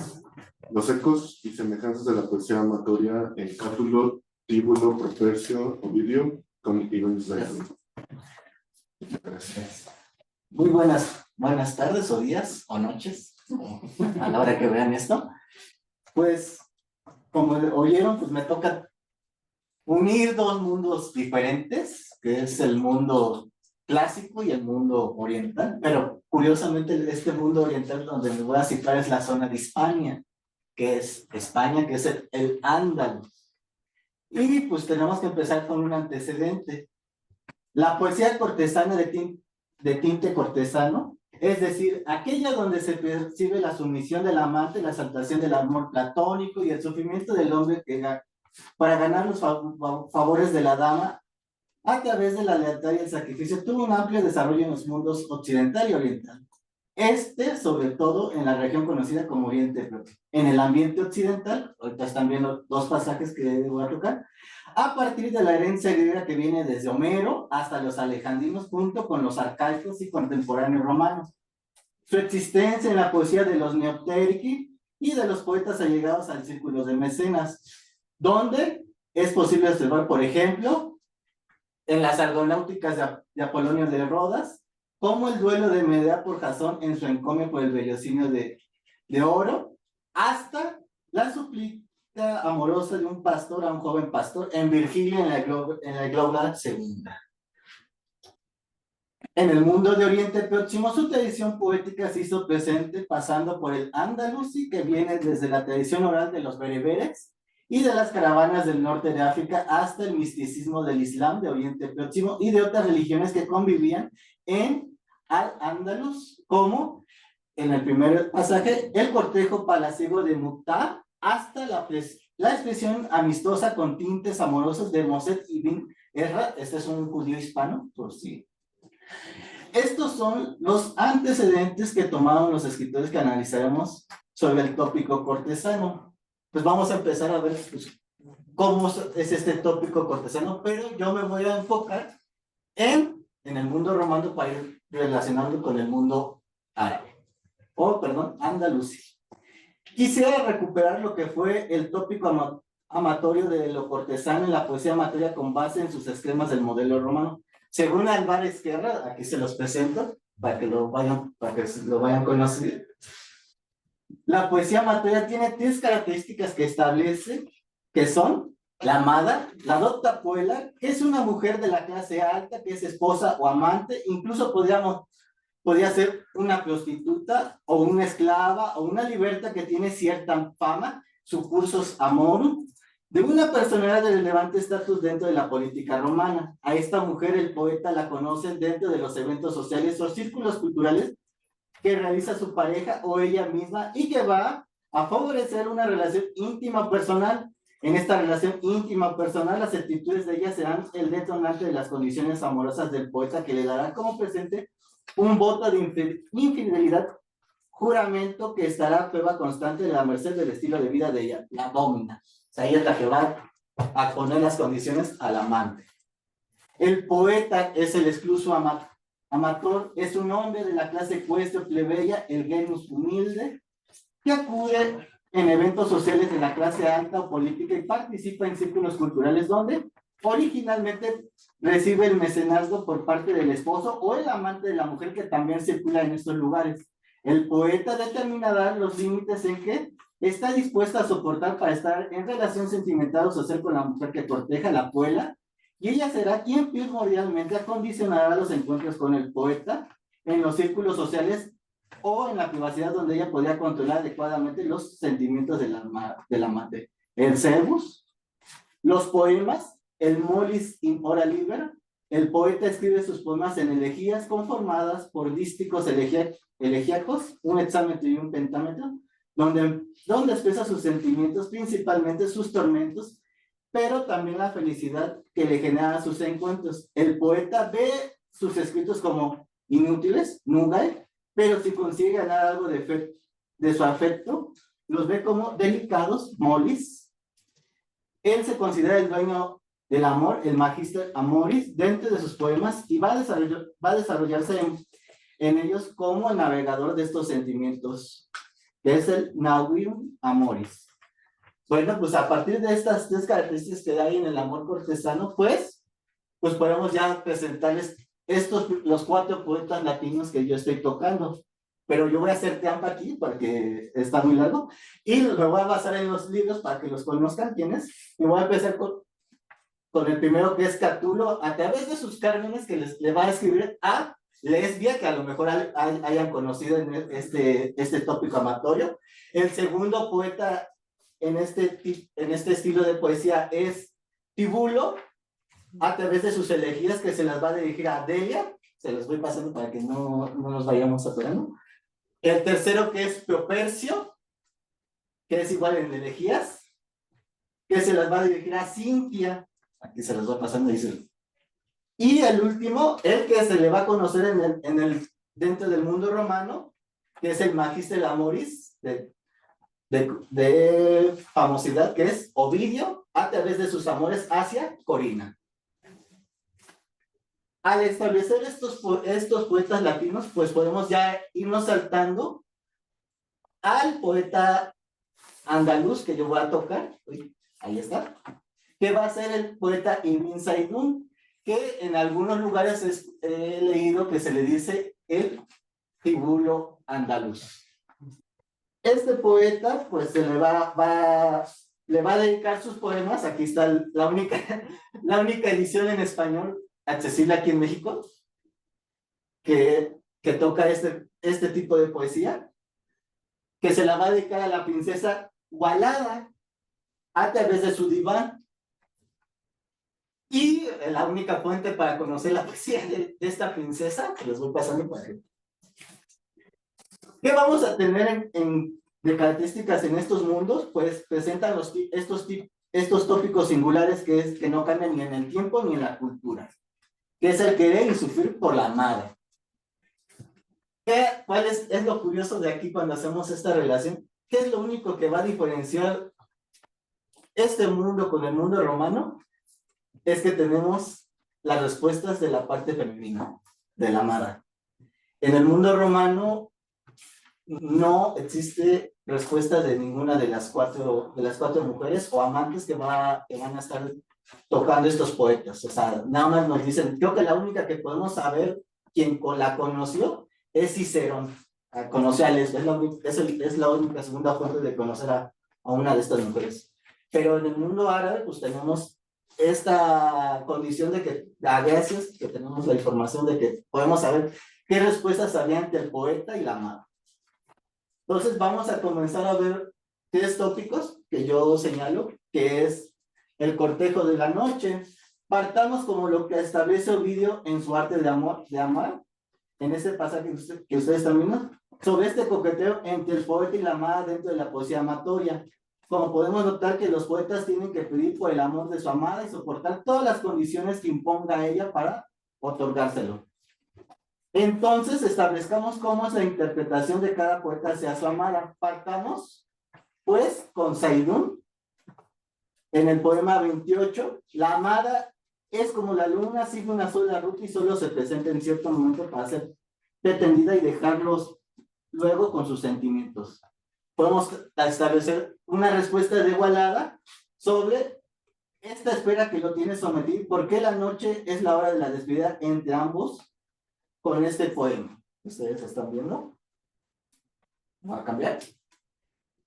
los ecos y semejanzas de la poesía amatoria en Cátulo, Tíbulo, Propercio, Ovidio, con Iván Israel. Muchas gracias. Muy buenas tardes o días o noches, a la hora que vean esto. Pues, como oyeron, pues me toca unir dos mundos diferentes, que es el mundo clásico y el mundo oriental, pero curiosamente este mundo oriental donde me voy a situar es la zona de Hispania, que es España, que es el Andaluz. Y pues tenemos que empezar con un antecedente. La poesía cortesana de tinte cortesano, es decir, aquella donde se percibe la sumisión del amante, la exaltación del amor platónico y el sufrimiento del hombre para ganar los favores de la dama a través de la lealtad y el sacrificio, tuvo un amplio desarrollo en los mundos occidental y oriental. Sobre todo, en la región conocida como Oriente Próximo. En el ambiente occidental, ahorita están viendo dos pasajes que voy a tocar, a partir de la herencia griega que viene desde Homero hasta los alejandrinos, junto con los arcaicos y contemporáneos romanos. Su existencia en la poesía de los neoptérici y de los poetas allegados al círculo de mecenas, donde es posible observar, por ejemplo, en las argonáuticas de Apolonio de Rodas, como el duelo de Medea por Jasón en su encomio por el vellocinio de oro, hasta la súplica amorosa de un pastor a un joven pastor en Virgilio en la Gloga Segunda. En el mundo de Oriente Próximo, su tradición poética se hizo presente pasando por el andalusí, que viene desde la tradición oral de los bereberes y de las caravanas del norte de África hasta el misticismo del Islam de Oriente Próximo y de otras religiones que convivían en Al-Ándalus, como en el primer pasaje, el cortejo palaciego de Mukhtar, hasta la expresión amistosa con tintes amorosos de Mosed ibn Erra. Este es un judío hispano, por si. Estos son los antecedentes que tomaron los escritores que analizaremos sobre el tópico cortesano. Pues vamos a empezar a ver pues, cómo es este tópico cortesano, pero yo me voy a enfocar en el mundo romano para ir relacionando con el mundo árabe. Andalusí. Quisiera recuperar lo que fue el tópico amatorio de lo cortesano en la poesía amatoria con base en sus esquemas del modelo romano. Según Álvarez Guerra, aquí se los presento para que lo vayan conociendo. La poesía amatoria tiene tres características que establece, que son la amada, la doctapuela, que es una mujer de la clase alta, que es esposa o amante, incluso podría ser una prostituta o una esclava o una liberta que tiene cierta fama, su cursus amorum, de una personalidad de relevante estatus dentro de la política romana. A esta mujer el poeta la conoce dentro de los eventos sociales o círculos culturales que realiza su pareja o ella misma y que va a favorecer una relación íntima personal. En esta relación íntima personal, las actitudes de ella serán el detonante de las condiciones amorosas del poeta, que le dará como presente un voto de infidelidad, juramento que estará a prueba constante de la merced del estilo de vida de ella, la domina. O sea, ella es la que va a poner las condiciones al amante. El poeta es el excluso amator, es un hombre de la clase ecuestre o plebeya, el genus humilde, que acude en eventos sociales de la clase alta o política y participa en círculos culturales donde originalmente recibe el mecenazgo por parte del esposo o el amante de la mujer, que también circula en estos lugares. El poeta determinará los límites en que está dispuesta a soportar para estar en relación sentimental o social con la mujer que corteja, la puela, y ella será quien primordialmente acondicionará los encuentros con el poeta en los círculos sociales o en la privacidad, donde ella podría controlar adecuadamente los sentimientos del amante. El servus, los poemas, el molis in hora libera, El poeta escribe sus poemas en elegías conformadas por dísticos elegíacos, un hexámetro y un pentámetro, donde expresa sus sentimientos, principalmente sus tormentos, pero también la felicidad que le genera sus encuentros. El poeta ve sus escritos como inútiles, nugae, pero si consigue ganar algo de su afecto, los ve como delicados, molis. Él se considera el dueño del amor, el magister amoris, dentro de sus poemas, y va a desarrollarse en ellos como el navegador de estos sentimientos, que es el navium amoris. Bueno, pues a partir de estas tres características que hay en el amor cortesano, pues podemos ya presentarles los 4 poetas latinos que yo estoy tocando. Pero yo voy a hacer trampa aquí porque está muy largo y me voy a basar en los libros para que los conozcan quiénes. Y voy a empezar con el primero, que es Catulo, a través de sus cármenes que le va a escribir a Lesbia, que a lo mejor hayan conocido en este tópico amatorio. El segundo poeta en este estilo de poesía es Tibulo, a través de sus elegías que se las va a dirigir a Delia. Se los voy pasando para que no nos vayamos atorando. El tercero, que es Propercio, que es igual en elegías, que se las va a dirigir a Cintia. Aquí se las va pasando, dice. Y el último, el que se le va a conocer dentro del mundo romano, que es el Magister Amoris, de famosidad, que es Ovidio, a través de sus amores hacia Corina. Al establecer estos poetas latinos, pues podemos ya irnos saltando al poeta andaluz que yo voy a tocar. Ahí está. Que va a ser el poeta Ibn Saidún, que en algunos lugares he leído que se le dice el Tibulo andaluz. Este poeta, pues se le va a dedicar sus poemas. Aquí está la única edición en español accesible aquí en México, que toca este tipo de poesía, que se la va a dedicar a la princesa Walada a través de su diván. Y la única fuente para conocer la poesía de esta princesa, que les voy pasando para que... ¿Qué vamos a tener de características en estos mundos? Pues presentan estos tópicos singulares que no cambian ni en el tiempo ni en la cultura, que es el querer y sufrir por la madre. ¿Cuál es lo curioso de aquí cuando hacemos esta relación? ¿Qué es lo único que va a diferenciar este mundo con el mundo romano? Es que tenemos las respuestas de la parte femenina, de la amada. En el mundo romano no existe respuesta de ninguna de las cuatro mujeres o amantes que van a estar tocando estos poetas. O sea, nada más nos dicen, creo que la única que podemos saber quién la conoció es Cicerón. Conoció a Lesbia, es la única segunda fuente de conocer a una de estas mujeres. Pero en el mundo árabe, pues tenemos esta condición de que, a veces, que tenemos la información de que podemos saber qué respuestas había entre el poeta y la amada. Entonces vamos a comenzar a ver 3 tópicos que yo señalo, que es el cortejo de la noche. Partamos como lo que establece Ovidio en su arte de amar, en este pasaje que ustedes están viendo, sobre este coqueteo entre el poeta y la amada dentro de la poesía amatoria. Como podemos notar que los poetas tienen que pedir por el amor de su amada y soportar todas las condiciones que imponga ella para otorgárselo. Entonces, establezcamos cómo es la interpretación de cada poeta hacia su amada. Partamos, pues, con Saidún. En el poema 28, la amada es como la luna, sigue una sola ruta y solo se presenta en cierto momento para ser pretendida y dejarlos luego con sus sentimientos. Podemos establecer una respuesta de Walada sobre esta espera que lo tiene sometido, por qué la noche es la hora de la despedida entre ambos con este poema. ¿Ustedes están viendo? ¿Va a cambiar?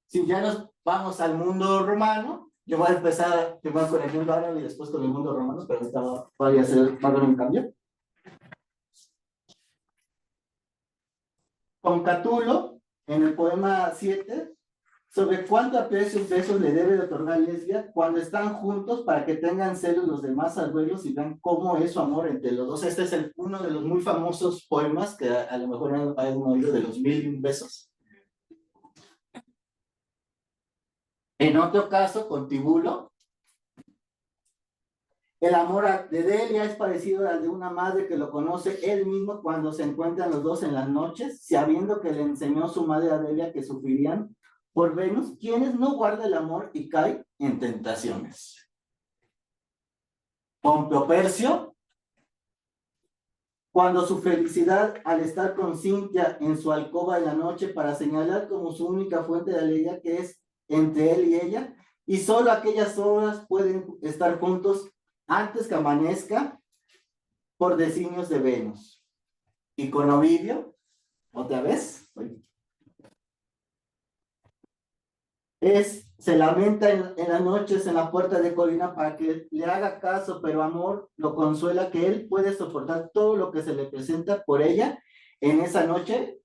Si ya nos vamos al mundo romano, yo voy a empezar primero con el mundo árabe y después con el mundo romano, pero esta va a haber un cambio. Con Catulo, en el poema 7, sobre cuánto aprecio y besos le debe de otorgar Lesbia cuando están juntos para que tengan celos los demás abuelos y vean cómo es su amor entre los dos. Este es uno de los muy famosos poemas que a lo mejor han oído, de los 1001 besos. En otro caso, con Tibulo, el amor de Delia es parecido al de una madre que lo conoce él mismo cuando se encuentran los dos en las noches, sabiendo que le enseñó su madre a Delia que sufrirían por Venus, quienes no guarda el amor y cae en tentaciones. Pompeo Percio, cuando su felicidad al estar con Cintia en su alcoba en la noche para señalar como su única fuente de alegría que es entre él y ella, y solo aquellas horas pueden estar juntos antes que amanezca por designios de Venus. Y con Ovidio, otra vez, se lamenta en las noches en la puerta de Colina para que le haga caso, pero amor lo consuela que él puede soportar todo lo que se le presenta por ella en esa noche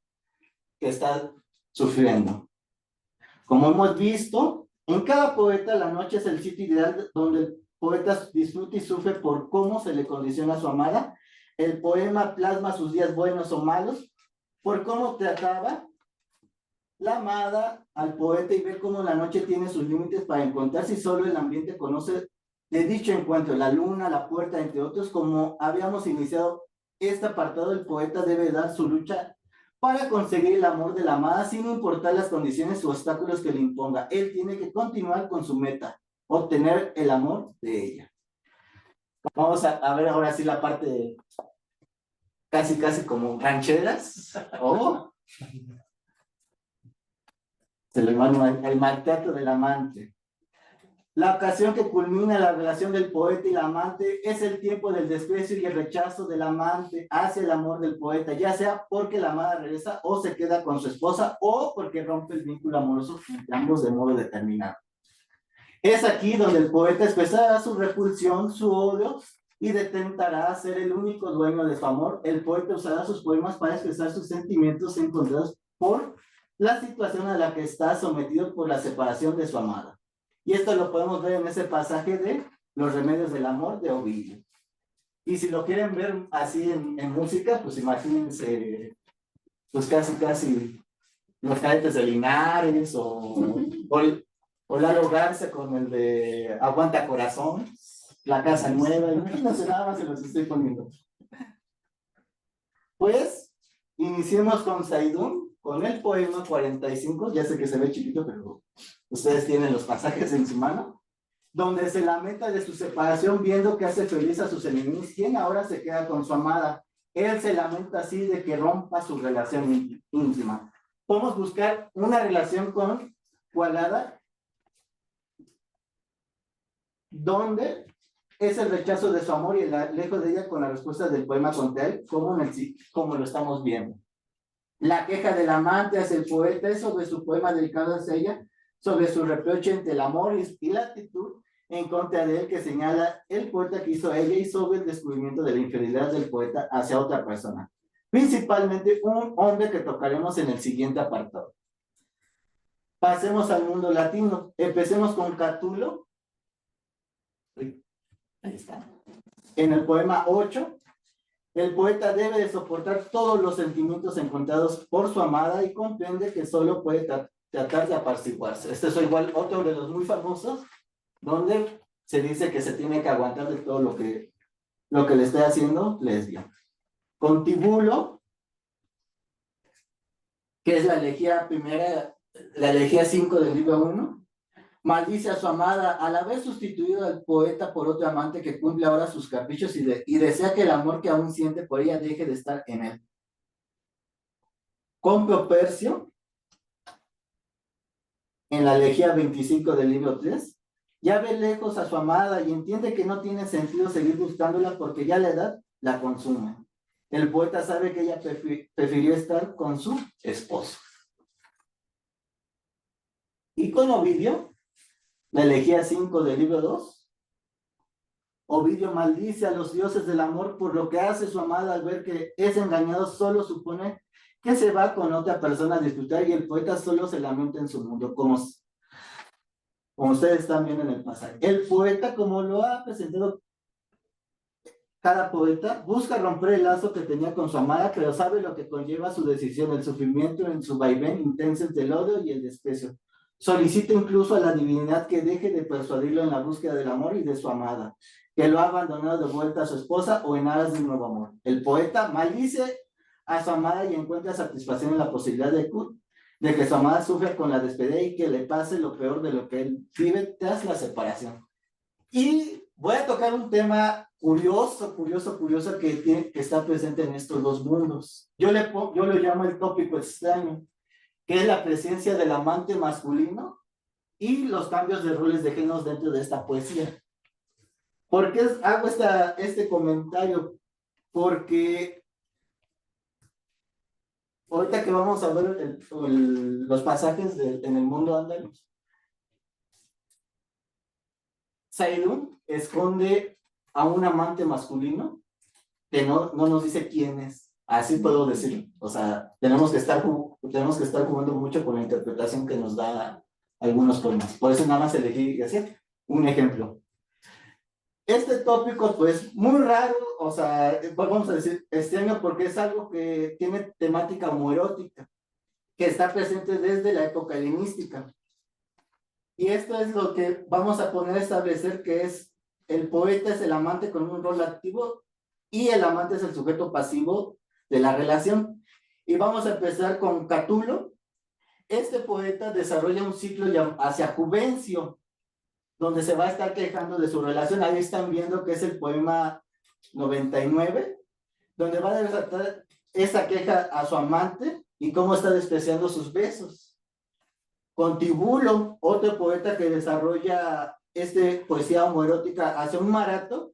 que está sufriendo. Como hemos visto, en cada poeta la noche es el sitio ideal donde el poeta disfruta y sufre por cómo se le condiciona a su amada. El poema plasma sus días buenos o malos, por cómo trataba la amada al poeta y ver cómo la noche tiene sus límites para encontrarse y solo el ambiente conoce de dicho encuentro, la luna, la puerta, entre otros. Como habíamos iniciado este apartado, el poeta debe dar su lucha para conseguir el amor de la amada sin importar las condiciones u obstáculos que le imponga. Él tiene que continuar con su meta, obtener el amor de ella. Vamos a ver ahora sí la parte casi como rancheras. Oh. Se le llama el maltrato del amante. La ocasión que culmina la relación del poeta y la amante es el tiempo del desprecio y el rechazo del amante hacia el amor del poeta, ya sea porque la amada regresa o se queda con su esposa o porque rompe el vínculo amoroso entre ambos de modo determinado. Es aquí donde el poeta expresará su repulsión, su odio y intentará ser el único dueño de su amor. El poeta usará sus poemas para expresar sus sentimientos encontrados por la situación a la que está sometido por la separación de su amada. Y esto lo podemos ver en ese pasaje de Los remedios del amor de Ovidio. Y si lo quieren ver así en música, pues imagínense, pues casi los Cadetes de Linares o Lalo Garza con el de Aguanta Corazón, La Casa Nueva, imagínense, nada más se los estoy poniendo. Pues, iniciemos con Saidún, con el poema 45, ya sé que se ve chiquito, pero ustedes tienen los pasajes en su mano, donde se lamenta de su separación viendo que hace feliz a sus enemigos, quien ahora se queda con su amada. Él se lamenta así de que rompa su relación íntima. Podemos buscar una relación con Cualada, donde es el rechazo de su amor y el alejo de ella con la respuesta del poema contra él, como lo estamos viendo. La queja del amante hacia el poeta es sobre su poema dedicado hacia ella, sobre su reproche entre el amor y la actitud en contra de él que señala el poeta que hizo a ella, y sobre el descubrimiento de la infidelidad del poeta hacia otra persona, principalmente un hombre que tocaremos en el siguiente apartado. Pasemos al mundo latino. Empecemos con Catulo. Ahí está. En el poema 8, el poeta debe de soportar todos los sentimientos encontrados por su amada y comprende que solo puede tratar de apaciguarse. Este es igual otro de los muy famosos, donde se dice que se tiene que aguantar de todo lo que le esté haciendo Lesbia. Con Tibulo, que es la elegía primera, la elegía 5 del libro 1, maldice a su amada al haber sustituido al poeta por otro amante que cumple ahora sus caprichos y desea que el amor que aún siente por ella deje de estar en él. Con Propercio, en la elegía 25 del libro 3, ya ve lejos a su amada y entiende que no tiene sentido seguir buscándola porque ya la edad la consume. El poeta sabe que ella prefirió estar con su esposo. Y con Ovidio, la elegía 5 del libro 2, Ovidio maldice a los dioses del amor por lo que hace su amada al ver que es engañado, solo supone que se va con otra persona a disfrutar y el poeta solo se lamenta en su mundo, como ustedes están viendo en el pasaje. El poeta, como lo ha presentado cada poeta, busca romper el lazo que tenía con su amada, pero sabe lo que conlleva su decisión, el sufrimiento en su vaivén intenso entre el odio y el desprecio. Solicita incluso a la divinidad que deje de persuadirlo en la búsqueda del amor y de su amada, que lo ha abandonado de vuelta a su esposa o en aras de un nuevo amor. El poeta maldice a su amada y encuentra satisfacción en la posibilidad de que su amada sufra con la despedida y que le pase lo peor de lo que él vive tras la separación. Y voy a tocar un tema curioso que está presente en estos dos mundos. Yo lo llamo el tópico extraño, que es la presencia del amante masculino y los cambios de roles de género dentro de esta poesía. ¿Por qué hago este comentario? Porque ahorita que vamos a ver los pasajes en el mundo andaluz, Sailun esconde a un amante masculino que no nos dice quién es. Así puedo decirlo. O sea, tenemos que estar jugando mucho con la interpretación que nos da algunos poemas. Por eso nada más elegí así un ejemplo. Este tópico, pues, muy raro, o sea, vamos a decir extraño porque es algo que tiene temática homoerótica, que está presente desde la época helenística. Y esto es lo que vamos a poner a establecer, que es el poeta es el amante con un rol activo y el amante es el sujeto pasivo de la relación. Y vamos a empezar con Catulo. Este poeta desarrolla un ciclo hacia Juvencio, donde se va a estar quejando de su relación. Ahí están viendo que es el poema 99, donde va a desatar esa queja a su amante y cómo está despreciando sus besos. Con Tibulo, otro poeta que desarrolla poesía homoerótica hacia un Marato,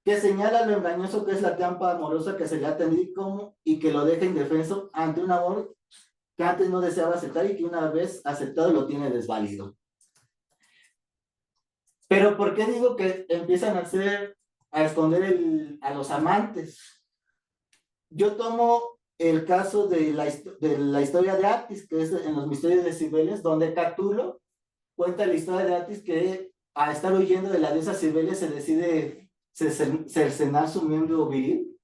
que señala lo engañoso que es la trampa amorosa que se le ha tendido y que lo deja indefenso ante un amor que antes no deseaba aceptar y que una vez aceptado lo tiene desvalido. Pero ¿por qué digo que empiezan a esconder a los amantes? Yo tomo el caso de la historia de Atis, que es en los misterios de Cibeles, donde Catulo cuenta la historia de Atis que al estar huyendo de la diosa Cibeles se decide cercenar su miembro viril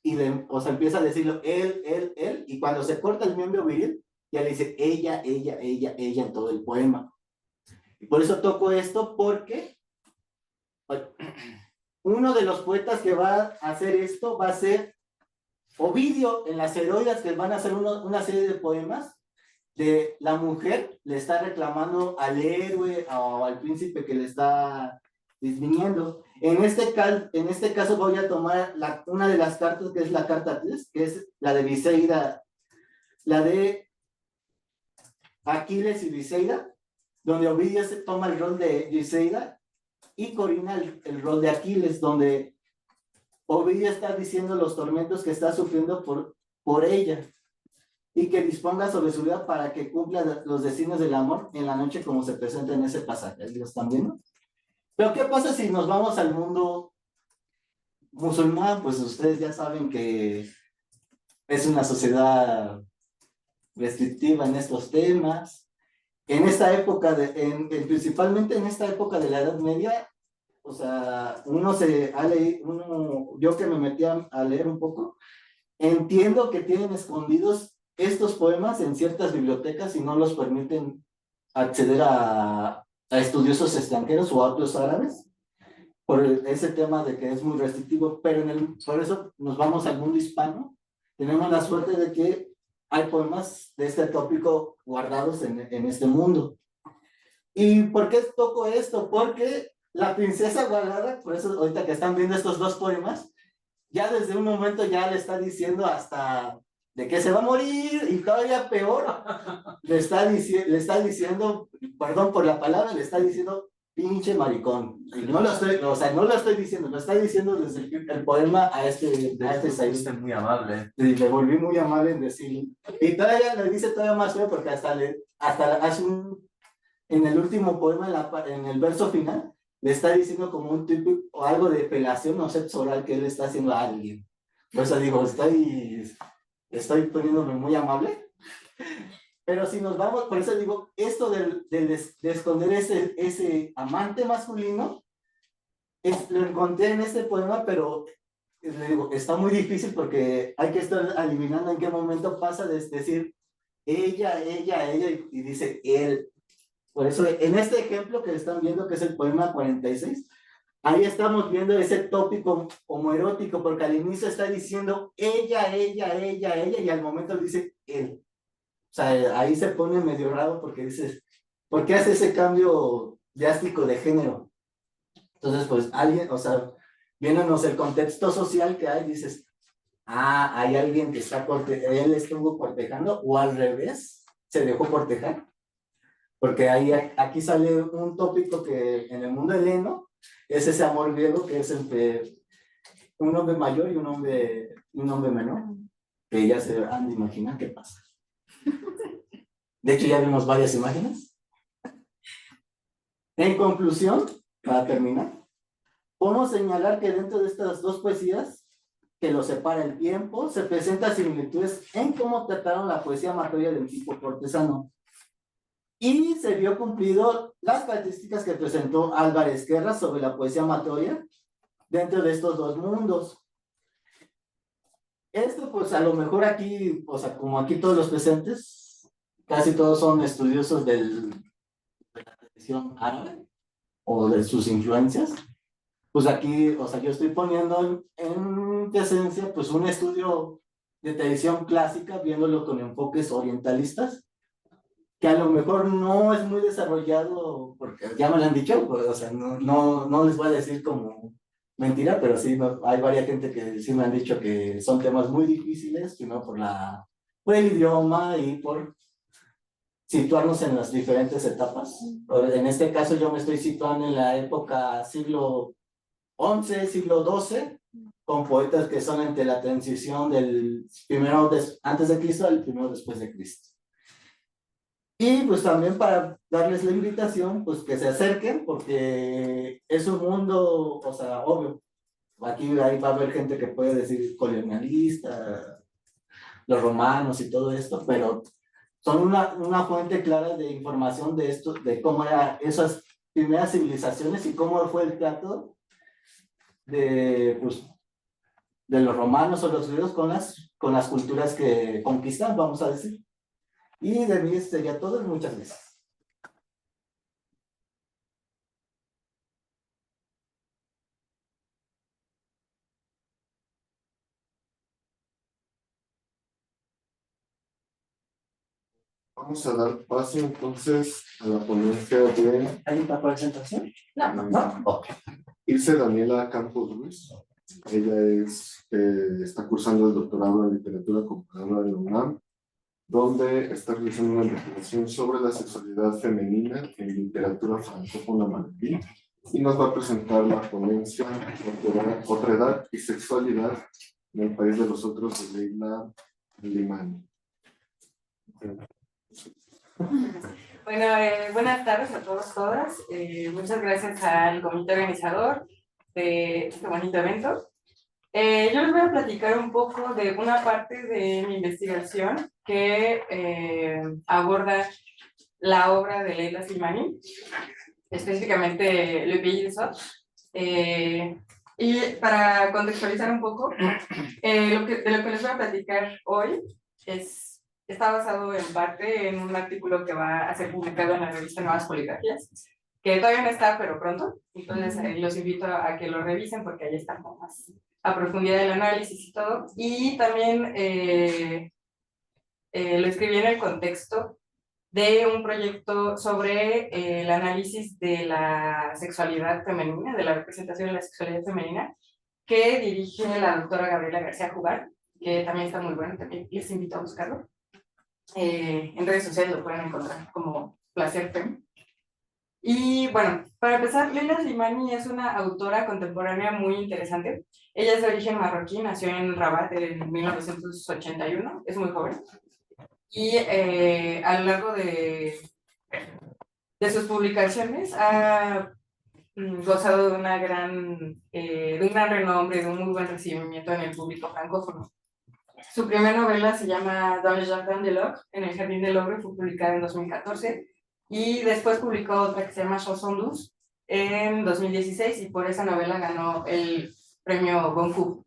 y empieza a decirlo él, y cuando se corta el miembro viril ya le dice ella en todo el poema. Y por eso toco esto, porque uno de los poetas que va a hacer esto va a ser Ovidio, en las Heroidas, que van a hacer una serie de poemas de la mujer le está reclamando al héroe o al príncipe que le está disviniendo. En este caso voy a tomar una de las cartas, que es la carta 3, que es la de Briseida, la de Aquiles y Briseida, donde Ovidio toma el rol de Briseida y Corina el rol de Aquiles, donde Ovidio está diciendo los tormentos que está sufriendo por ella y que disponga sobre su vida para que cumpla los destinos del amor en la noche como se presenta en ese pasaje. ¿Lo están viendo? Pero ¿qué pasa si nos vamos al mundo musulmán? Pues ustedes ya saben que es una sociedad restrictiva en estos temas. En esta época, principalmente en esta época de la Edad Media, o sea, yo que me metí a leer un poco, entiendo que tienen escondidos estos poemas en ciertas bibliotecas y no los permiten acceder a estudiosos extranjeros o a otros árabes por ese tema de que es muy restrictivo, pero por eso nos vamos al mundo hispano. Tenemos la suerte de que hay poemas de este tópico guardados en este mundo. ¿Y por qué toco esto? Porque la princesa Gualara, por eso ahorita que están viendo estos dos poemas, ya desde un momento ya le está diciendo hasta de que se va a morir, y todavía peor, le está diciendo, perdón por la palabra, le está diciendo pinche maricón. Y no lo estoy diciendo, lo está diciendo desde el poema a este Fuiste muy amable. y le volví muy amable en decirlo. Y todavía le dice todavía más feo porque hasta hace en el último poema, en el verso final, le está diciendo como un tipo o algo de felación o sexo oral que él está haciendo a alguien. Por eso digo, estoy poniéndome muy amable, pero si nos vamos, por eso digo, esto de esconder ese amante masculino, lo encontré en este poema, pero le digo, está muy difícil porque hay que estar adivinando en qué momento pasa de decir ella, y dice él. Por eso, en este ejemplo que están viendo, que es el poema 46, ahí estamos viendo ese tópico homoerótico, porque al inicio está diciendo ella, y al momento dice él. O sea, ahí se pone medio raro porque dices, ¿por qué hace ese cambio drástico de género? Entonces, pues alguien, o sea, viéndonos el contexto social que hay, dices, ah, hay alguien que está él estuvo cortejando, o al revés, se dejó cortejar. Porque ahí, aquí sale un tópico que en el mundo heleno es ese amor griego que es entre un hombre mayor y un hombre menor, que ya se han de imaginar qué pasa. De hecho, ya vimos varias imágenes. En conclusión, para terminar, podemos señalar que dentro de estas dos poesías, que lo separa el tiempo, se presentan similitudes en cómo trataron la poesía amatoria del tipo cortesano. Y se vio cumplido las características que presentó Álvarez Guerra sobre la poesía amatoria dentro de estos dos mundos. Esto, pues a lo mejor aquí, o sea, como aquí todos los presentes, casi todos son estudiosos de la tradición árabe o de sus influencias. Pues aquí, o sea, yo estoy poniendo en esencia, pues un estudio de tradición clásica, viéndolo con enfoques orientalistas, que a lo mejor no es muy desarrollado, porque ya me lo han dicho, pues, o sea, no les voy a decir como mentira, pero sí, hay varias gente que sí me han dicho que son temas muy difíciles, primero por el idioma y por situarnos en las diferentes etapas. En este caso yo me estoy situando en la época siglo XI, siglo XII, con poetas que son entre la transición del primero antes de Cristo al primero después de Cristo. Y pues también para darles la invitación, pues que se acerquen, porque es un mundo, o sea, obvio, aquí ahí va a haber gente que puede decir colonialista, los romanos y todo esto, pero son una fuente clara de información de esto, de cómo eran esas primeras civilizaciones y cómo fue el trato de, pues, de los romanos o los griegos con las culturas que conquistan, vamos a decir. Y de mí sería todo, muchas gracias. Vamos a dar paso entonces a la ponencia de ¿Hay una presentación? No. Ok. Ilse Daniela Campos Ruiz. Ella está cursando el doctorado en literatura comparada en la UNAM, donde está realizando una investigación sobre la sexualidad femenina en literatura francófona marroquí, y nos va a presentar la ponencia Otra edad y sexualidad en el país de los otros, de Leila Limani. Bueno, buenas tardes a todos, todas. Muchas gracias al comité organizador de este bonito evento. Yo les voy a platicar un poco de una parte de mi investigación que aborda la obra de Leila Slimani, específicamente Le Pays des Autres. Y para contextualizar un poco, de lo que les voy a platicar hoy está basado en parte en un artículo que va a ser publicado en la revista Nuevas Poligrafías, que todavía no está, pero pronto. Entonces los invito a que lo revisen porque ahí está más a profundidad el análisis y todo. Y también lo escribí en el contexto de un proyecto sobre el análisis de la sexualidad femenina, de la representación de la sexualidad femenina, que dirige la doctora Gabriela García Jugar, que también está muy bueno, también les invito a buscarlo. En redes sociales lo pueden encontrar como Placer Fem. Y bueno, para empezar, Leila Slimani es una autora contemporánea muy interesante. Ella es de origen marroquí, nació en Rabat en 1981, es muy joven. Y a lo largo de sus publicaciones ha gozado de un gran renombre, de un muy buen recibimiento en el público francófono. Su primera novela se llama Dans le Jardin de l'Ogre, en el Jardín del Ogro, fue publicada en 2014, y después publicó otra que se llama Chanson douce en 2016, y por esa novela ganó el premio Goncourt.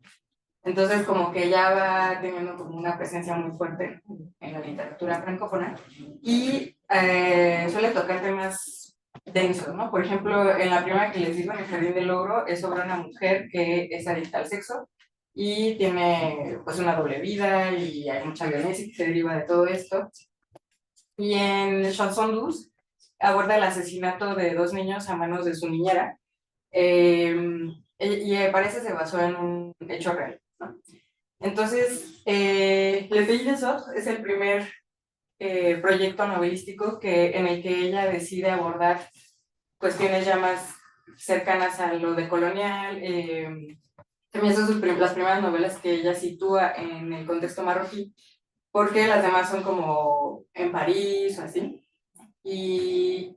Entonces, como que ya va teniendo como una presencia muy fuerte en la literatura francófona, y suele tocar temas densos, ¿no? Por ejemplo, en la primera que les digo, en el Jardín del Ogro, es sobre una mujer que es adicta al sexo y tiene pues una doble vida y hay mucha violencia que se deriva de todo esto. Y en Chanson douce aborda el asesinato de 2 niños a manos de su niñera, y parece se basó en un hecho real, ¿no? Entonces, Le Pays des Autres es el primer proyecto novelístico en el que ella decide abordar cuestiones ya más cercanas a lo decolonial. También son las primeras novelas que ella sitúa en el contexto marroquí, porque las demás son como en París o así. Y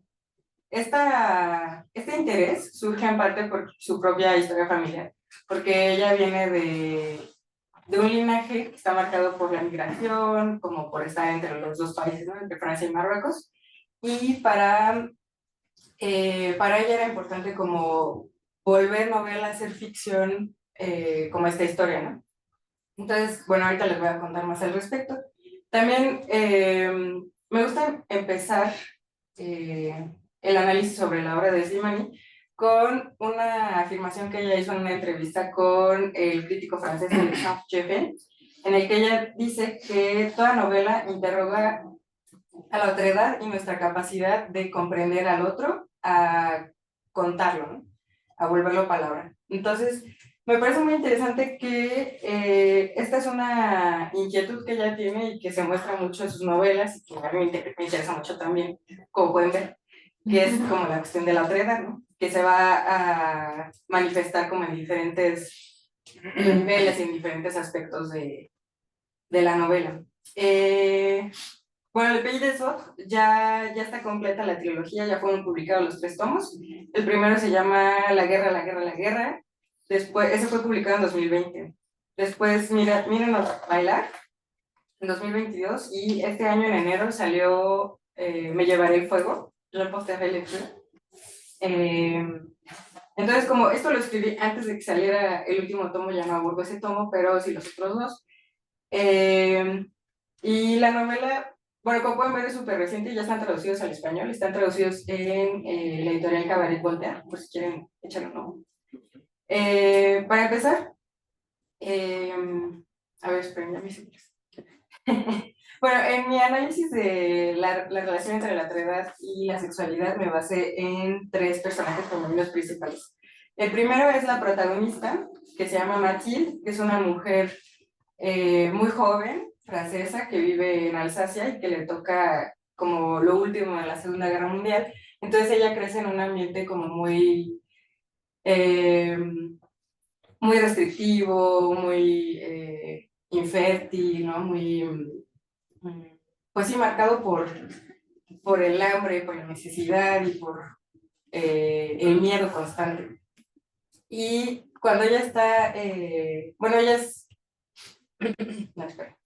este interés surge en parte por su propia historia familiar, porque ella viene de un linaje que está marcado por la migración, como por estar entre los dos países, ¿no? Entre Francia y Marruecos, y para ella era importante como volver novela a hacer ficción, como esta historia, ¿no? Entonces, bueno, ahorita les voy a contar más al respecto. También me gusta empezar el análisis sobre la obra de Slimani con una afirmación que ella hizo en una entrevista con el crítico francés Alexandre Despentes, en el que ella dice que toda novela interroga a la otredad y nuestra capacidad de comprender al otro, a contarlo, ¿no? A volverlo palabra. Entonces, me parece muy interesante que esta es una inquietud que ella tiene y que se muestra mucho en sus novelas y que a mí me interesa mucho también, como pueden ver, que es como la cuestión de la otredad, ¿no? Que se va a manifestar como en diferentes niveles y en diferentes aspectos de la novela. Bueno, Le Pays des Autres ya está completa la trilogía, ya fueron publicados los 3 tomos. El primero se llama La guerra, la guerra, la guerra. Después, ese fue publicado en 2020. Después, Mírenos bailar, en 2022. Y este año, en enero, salió Me llevaré el fuego, Je porterai le feu. Entonces, como esto lo escribí antes de que saliera el último tomo, ya no abordo ese tomo, pero sí los otros 2. Y la novela, bueno, como pueden ver, es súper reciente y ya están traducidos al español, están traducidos en la editorial Cabaret Voltaire, por si quieren echarle un ojo. Para empezar, a ver, esperen, ya me hice. Bueno, en mi análisis de la relación entre la otredad y la sexualidad me basé en 3 personajes femeninos principales. El primero es la protagonista, que se llama Mathilde, que es una mujer muy joven, francesa, que vive en Alsacia y que le toca como lo último de la Segunda Guerra Mundial. Entonces ella crece en un ambiente como muy restrictivo, muy infértil, ¿no? Pues sí, marcado por el hambre, por la necesidad y por el miedo constante. Y cuando ella está, bueno, ella es... No, espera.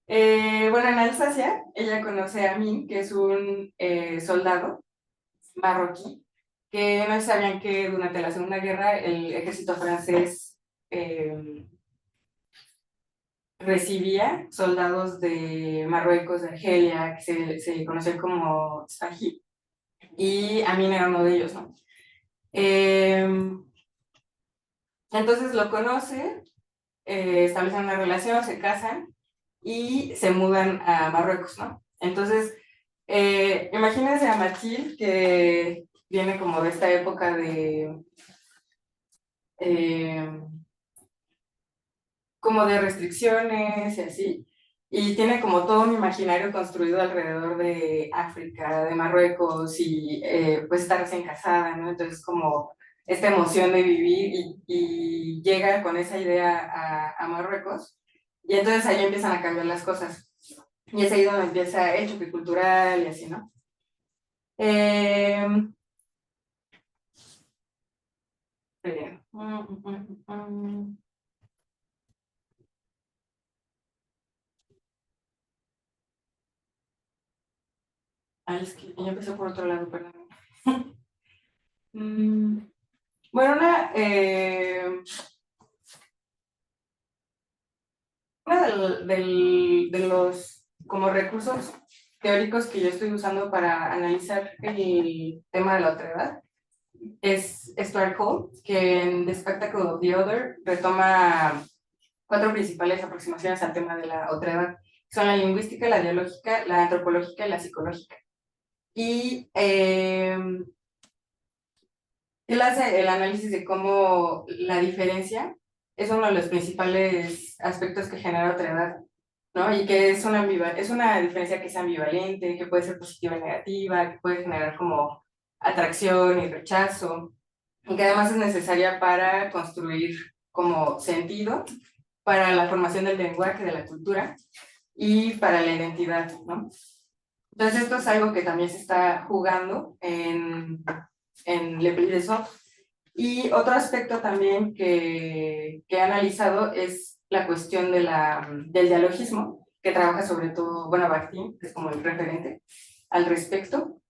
Bueno, en Alsacia, ella conoce a Amin, que es un soldado marroquí, que no sabían que durante la Segunda Guerra el ejército francés recibía soldados de Marruecos, de Argelia, que se conocían como Sahib, y Amin era uno de ellos, ¿no? Entonces lo conoce, establecen una relación, se casan y se mudan a Marruecos, ¿no? Entonces, imagínense a Mathilde, que viene como de esta época como de restricciones y así, y tiene como todo un imaginario construido alrededor de África, de Marruecos, y pues está recién casada, ¿no? Entonces como esta emoción de vivir, y llega con esa idea a Marruecos, y entonces ahí empiezan a cambiar las cosas, y es ahí donde empieza el choque cultural y así, ¿no? Eh, Ay, es que ya empecé por otro lado, perdón. Bueno, una de los como recursos teóricos que yo estoy usando para analizar el tema de la otredad es Stuart Hall, que en The Spectacle of the Other retoma 4 principales aproximaciones al tema de la otredad. Son la lingüística, la dialógica, la antropológica y la psicológica. Y él hace el análisis de cómo la diferencia es uno de los principales aspectos que genera otredad, ¿no? Y que es una diferencia que es ambivalente, que puede ser positiva y negativa, que puede generar como atracción y rechazo, y que además es necesaria para construir como sentido, para la formación del lenguaje, de la cultura y para la identidad, ¿no? Entonces esto es algo que también se está jugando en Le Pli des Sots. Y otro aspecto también que he analizado es la cuestión del dialogismo, que trabaja sobre todo, bueno, Bakhtin, que es como el referente al respecto.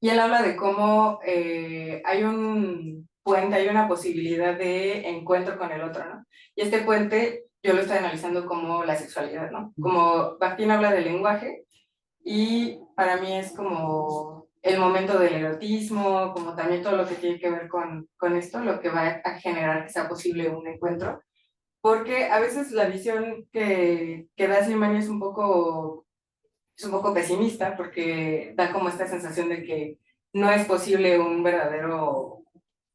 Y él habla de cómo hay un puente, hay una posibilidad de encuentro con el otro, ¿no? Y este puente yo lo estoy analizando como la sexualidad, ¿no? Como Bakhtin habla del lenguaje, y para mí es como el momento del erotismo, como también todo lo que tiene que ver con esto, lo que va a generar que sea posible un encuentro. Porque a veces la visión que da Slimani es un poco pesimista, porque da como esta sensación de que no es posible un verdadero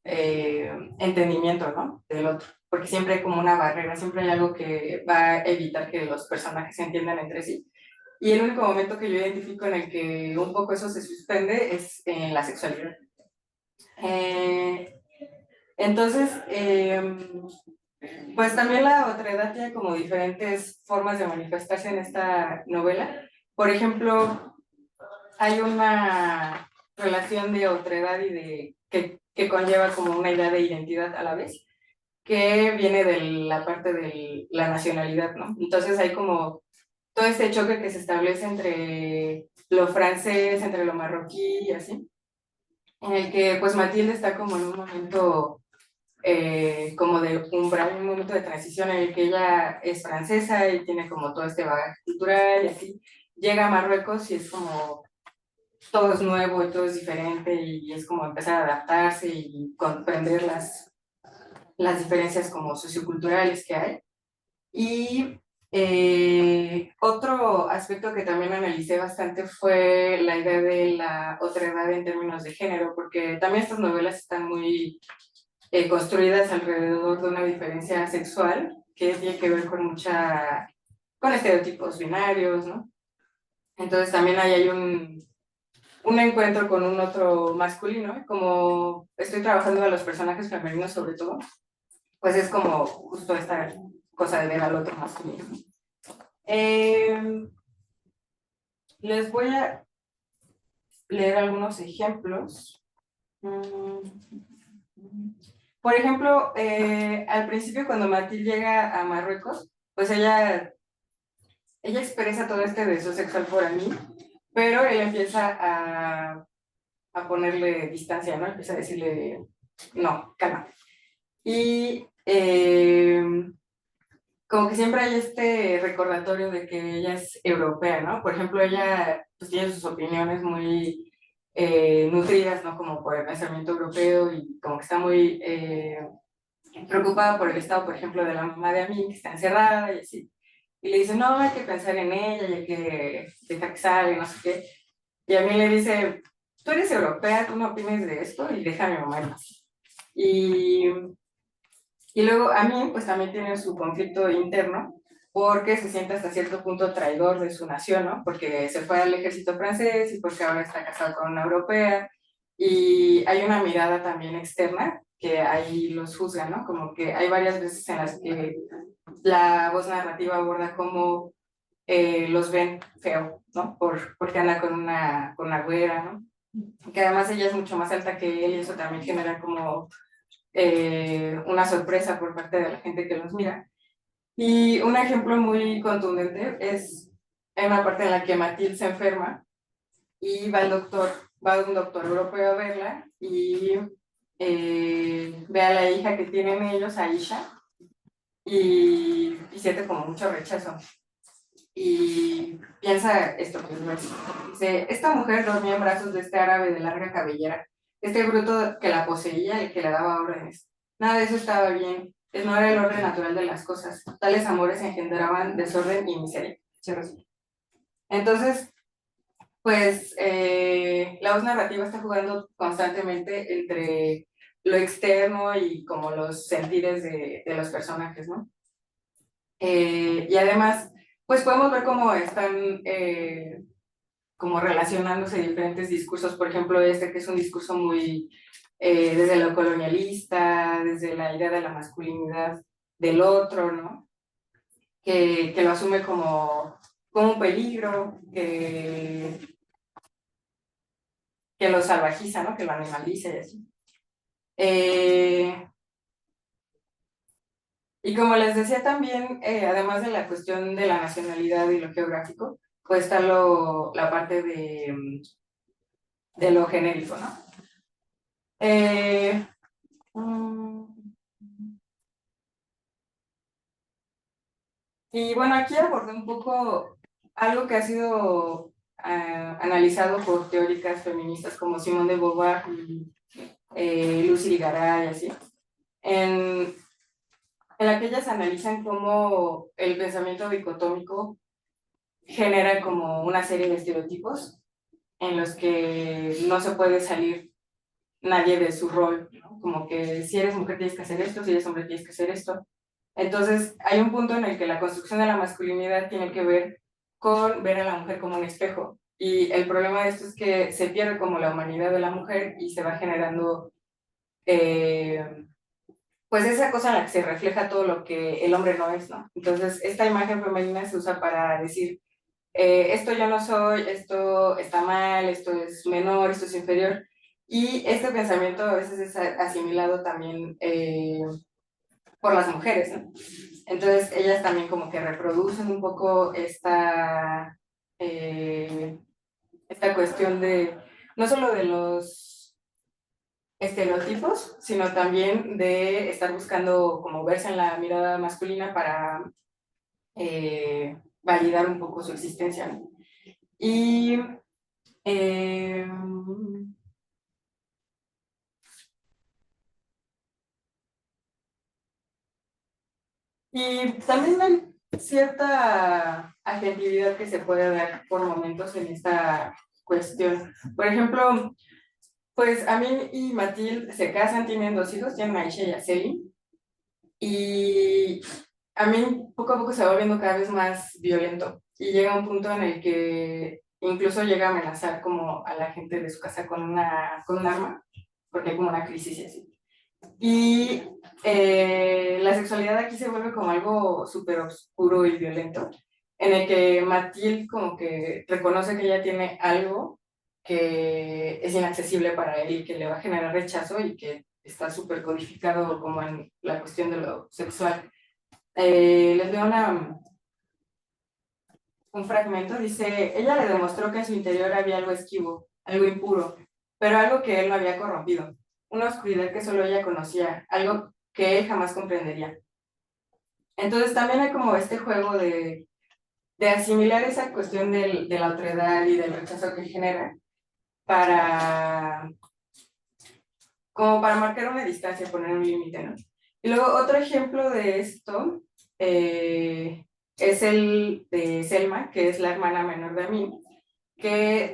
entendimiento, ¿no? Del otro. Porque siempre hay como una barrera, siempre hay algo que va a evitar que los personajes se entiendan entre sí. Y el único momento que yo identifico en el que un poco eso se suspende es en la sexualidad. Entonces, pues también la otredad tiene como diferentes formas de manifestarse en esta novela. Por ejemplo, hay una relación de otredad y que conlleva como una idea de identidad a la vez, que viene de la parte de la nacionalidad, ¿no? Entonces hay como todo este choque que se establece entre lo francés, entre lo marroquí y así, en el que pues Matilde está como en un momento como de umbral, un momento de transición en el que ella es francesa y tiene como todo este bagaje cultural y así, llega a Marruecos y es como todo es nuevo y todo es diferente y es como empezar a adaptarse y comprender las diferencias como socioculturales que hay. Y otro aspecto que también analicé bastante fue la idea de la otredad en términos de género, porque también estas novelas están muy construidas alrededor de una diferencia sexual que tiene que ver con estereotipos binarios, ¿no? Entonces también ahí hay un encuentro con un otro masculino, ¿eh? Como estoy trabajando a los personajes femeninos sobre todo, pues es como justo esta cosa de ver al otro masculino. Les voy a leer algunos ejemplos. Por ejemplo, al principio cuando Matilde llega a Marruecos, pues ella expresa todo este deseo sexual por mí, pero él empieza a ponerle distancia, ¿no? Empieza a decirle, no, calma. Y como que siempre hay este recordatorio de que ella es europea, ¿no? Por ejemplo, ella pues tiene sus opiniones muy nutridas, ¿no? Como por el pensamiento europeo y como que está muy preocupada por el estado, por ejemplo, de la mamá de Amin, que está encerrada y así. Y le dice, no, hay que pensar en ella y hay que dejar que salga y no sé qué. Y Amin le dice, tú eres europea, tú no opines de esto y deja a mi mamá en paz. Y luego Amin pues también tiene su conflicto interno porque se siente hasta cierto punto traidor de su nación, ¿no? Porque se fue al ejército francés y porque ahora está casado con una europea. Y hay una mirada también externa que ahí los juzga, ¿no? Como que hay varias veces en las que la voz narrativa aborda cómo los ven feo, ¿no? Porque anda con una güera, ¿no? Que además ella es mucho más alta que él y eso también genera como una sorpresa por parte de la gente que los mira. Y un ejemplo muy contundente es en una parte en la que Mathilde se enferma y va un doctor europeo a verla y ve a la hija que tienen ellos, Aisha, y siente como mucho rechazo. Y piensa esto que dice, esta mujer dormía en brazos de este árabe de larga cabellera, este bruto que la poseía y que le daba órdenes. Nada de eso estaba bien, no era el orden natural de las cosas. Tales amores engendraban desorden y miseria. Entonces, pues la voz narrativa está jugando constantemente entre lo externo y como los sentires de los personajes, ¿no? Y además, pues podemos ver cómo están como relacionándose diferentes discursos, por ejemplo, este que es un discurso muy desde lo colonialista, desde la idea de la masculinidad del otro, ¿no? Que lo asume como un peligro, que lo salvajiza, ¿no? Que lo animaliza y así. Y como les decía también, además de la cuestión de la nacionalidad y lo geográfico, pues está la parte de lo genérico, ¿no? Y bueno, aquí abordé un poco algo que ha sido analizado por teóricas feministas como Simone de Beauvoir y Lucy Garay y así, en la que ellas analizan cómo el pensamiento dicotómico genera como una serie de estereotipos en los que no se puede salir nadie de su rol, ¿no? Como que si eres mujer tienes que hacer esto, si eres hombre tienes que hacer esto. Entonces hay un punto en el que la construcción de la masculinidad tiene que ver con ver a la mujer como un espejo. Y el problema de esto es que se pierde como la humanidad de la mujer y se va generando pues esa cosa en la que se refleja todo lo que el hombre no es, ¿no? Entonces esta imagen femenina se usa para decir esto yo no soy, esto está mal, esto es menor, esto es inferior. Y este pensamiento a veces es asimilado también por las mujeres, ¿no? Entonces ellas también como que reproducen un poco esta cuestión de, no solo de los estereotipos, sino también de estar buscando como verse en la mirada masculina para validar un poco su existencia, ¿no? Y y también hay cierta afectividad que se puede dar por momentos en esta cuestión. Por ejemplo, pues Amin y Matilde se casan, tienen 2 hijos, tienen a Aisha y a Selin, y Amin poco a poco se va viendo cada vez más violento y llega a un punto en el que incluso llega a amenazar como a la gente de su casa con un arma, porque hay como una crisis y así. Y la sexualidad aquí se vuelve como algo súper oscuro y violento, en el que Matilde como que reconoce que ella tiene algo que es inaccesible para él y que le va a generar rechazo y que está súper codificado como en la cuestión de lo sexual. Les veo un fragmento, dice, ella le demostró que en su interior había algo esquivo, algo impuro, pero algo que él no había corrompido, una oscuridad que solo ella conocía, algo que él jamás comprendería. Entonces también hay como este juego de asimilar esa cuestión de la otredad y del rechazo que genera como para marcar una distancia, poner un límite, ¿no? Y luego otro ejemplo de esto es el de Selma, que es la hermana menor de Amin, que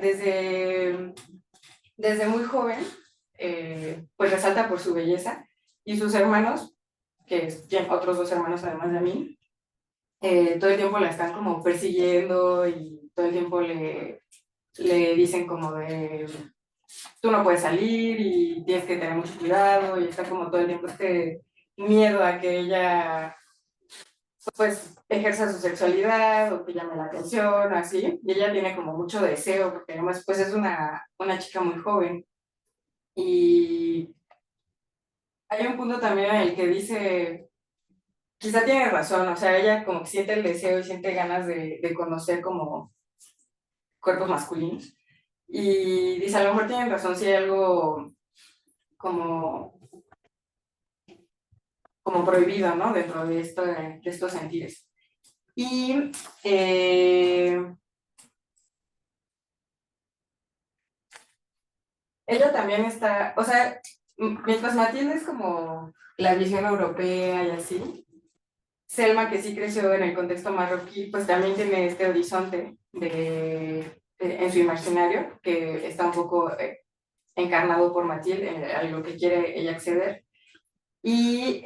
desde muy joven pues resalta por su belleza, y sus hermanos, que tienen otros 2 hermanos además de Amin, todo el tiempo la están como persiguiendo y todo el tiempo le dicen como de tú no puedes salir y tienes que tener mucho cuidado, y está como todo el tiempo este miedo a que ella pues ejerza su sexualidad o que llame la atención, así, y ella tiene como mucho deseo, porque además pues es una chica muy joven, y hay un punto también en el que dice, quizá tiene razón, o sea, ella como que siente el deseo y siente ganas de conocer como cuerpos masculinos, Y dice, a lo mejor tienen razón si hay algo como, como prohibido, ¿no? Dentro de estos sentidos. Y ella también está, o sea, mientras Matilde es como la visión europea y así, Selma, que sí creció en el contexto marroquí, pues también tiene este horizonte en su imaginario, que está un poco encarnado por Matilde, a lo que quiere ella acceder. Y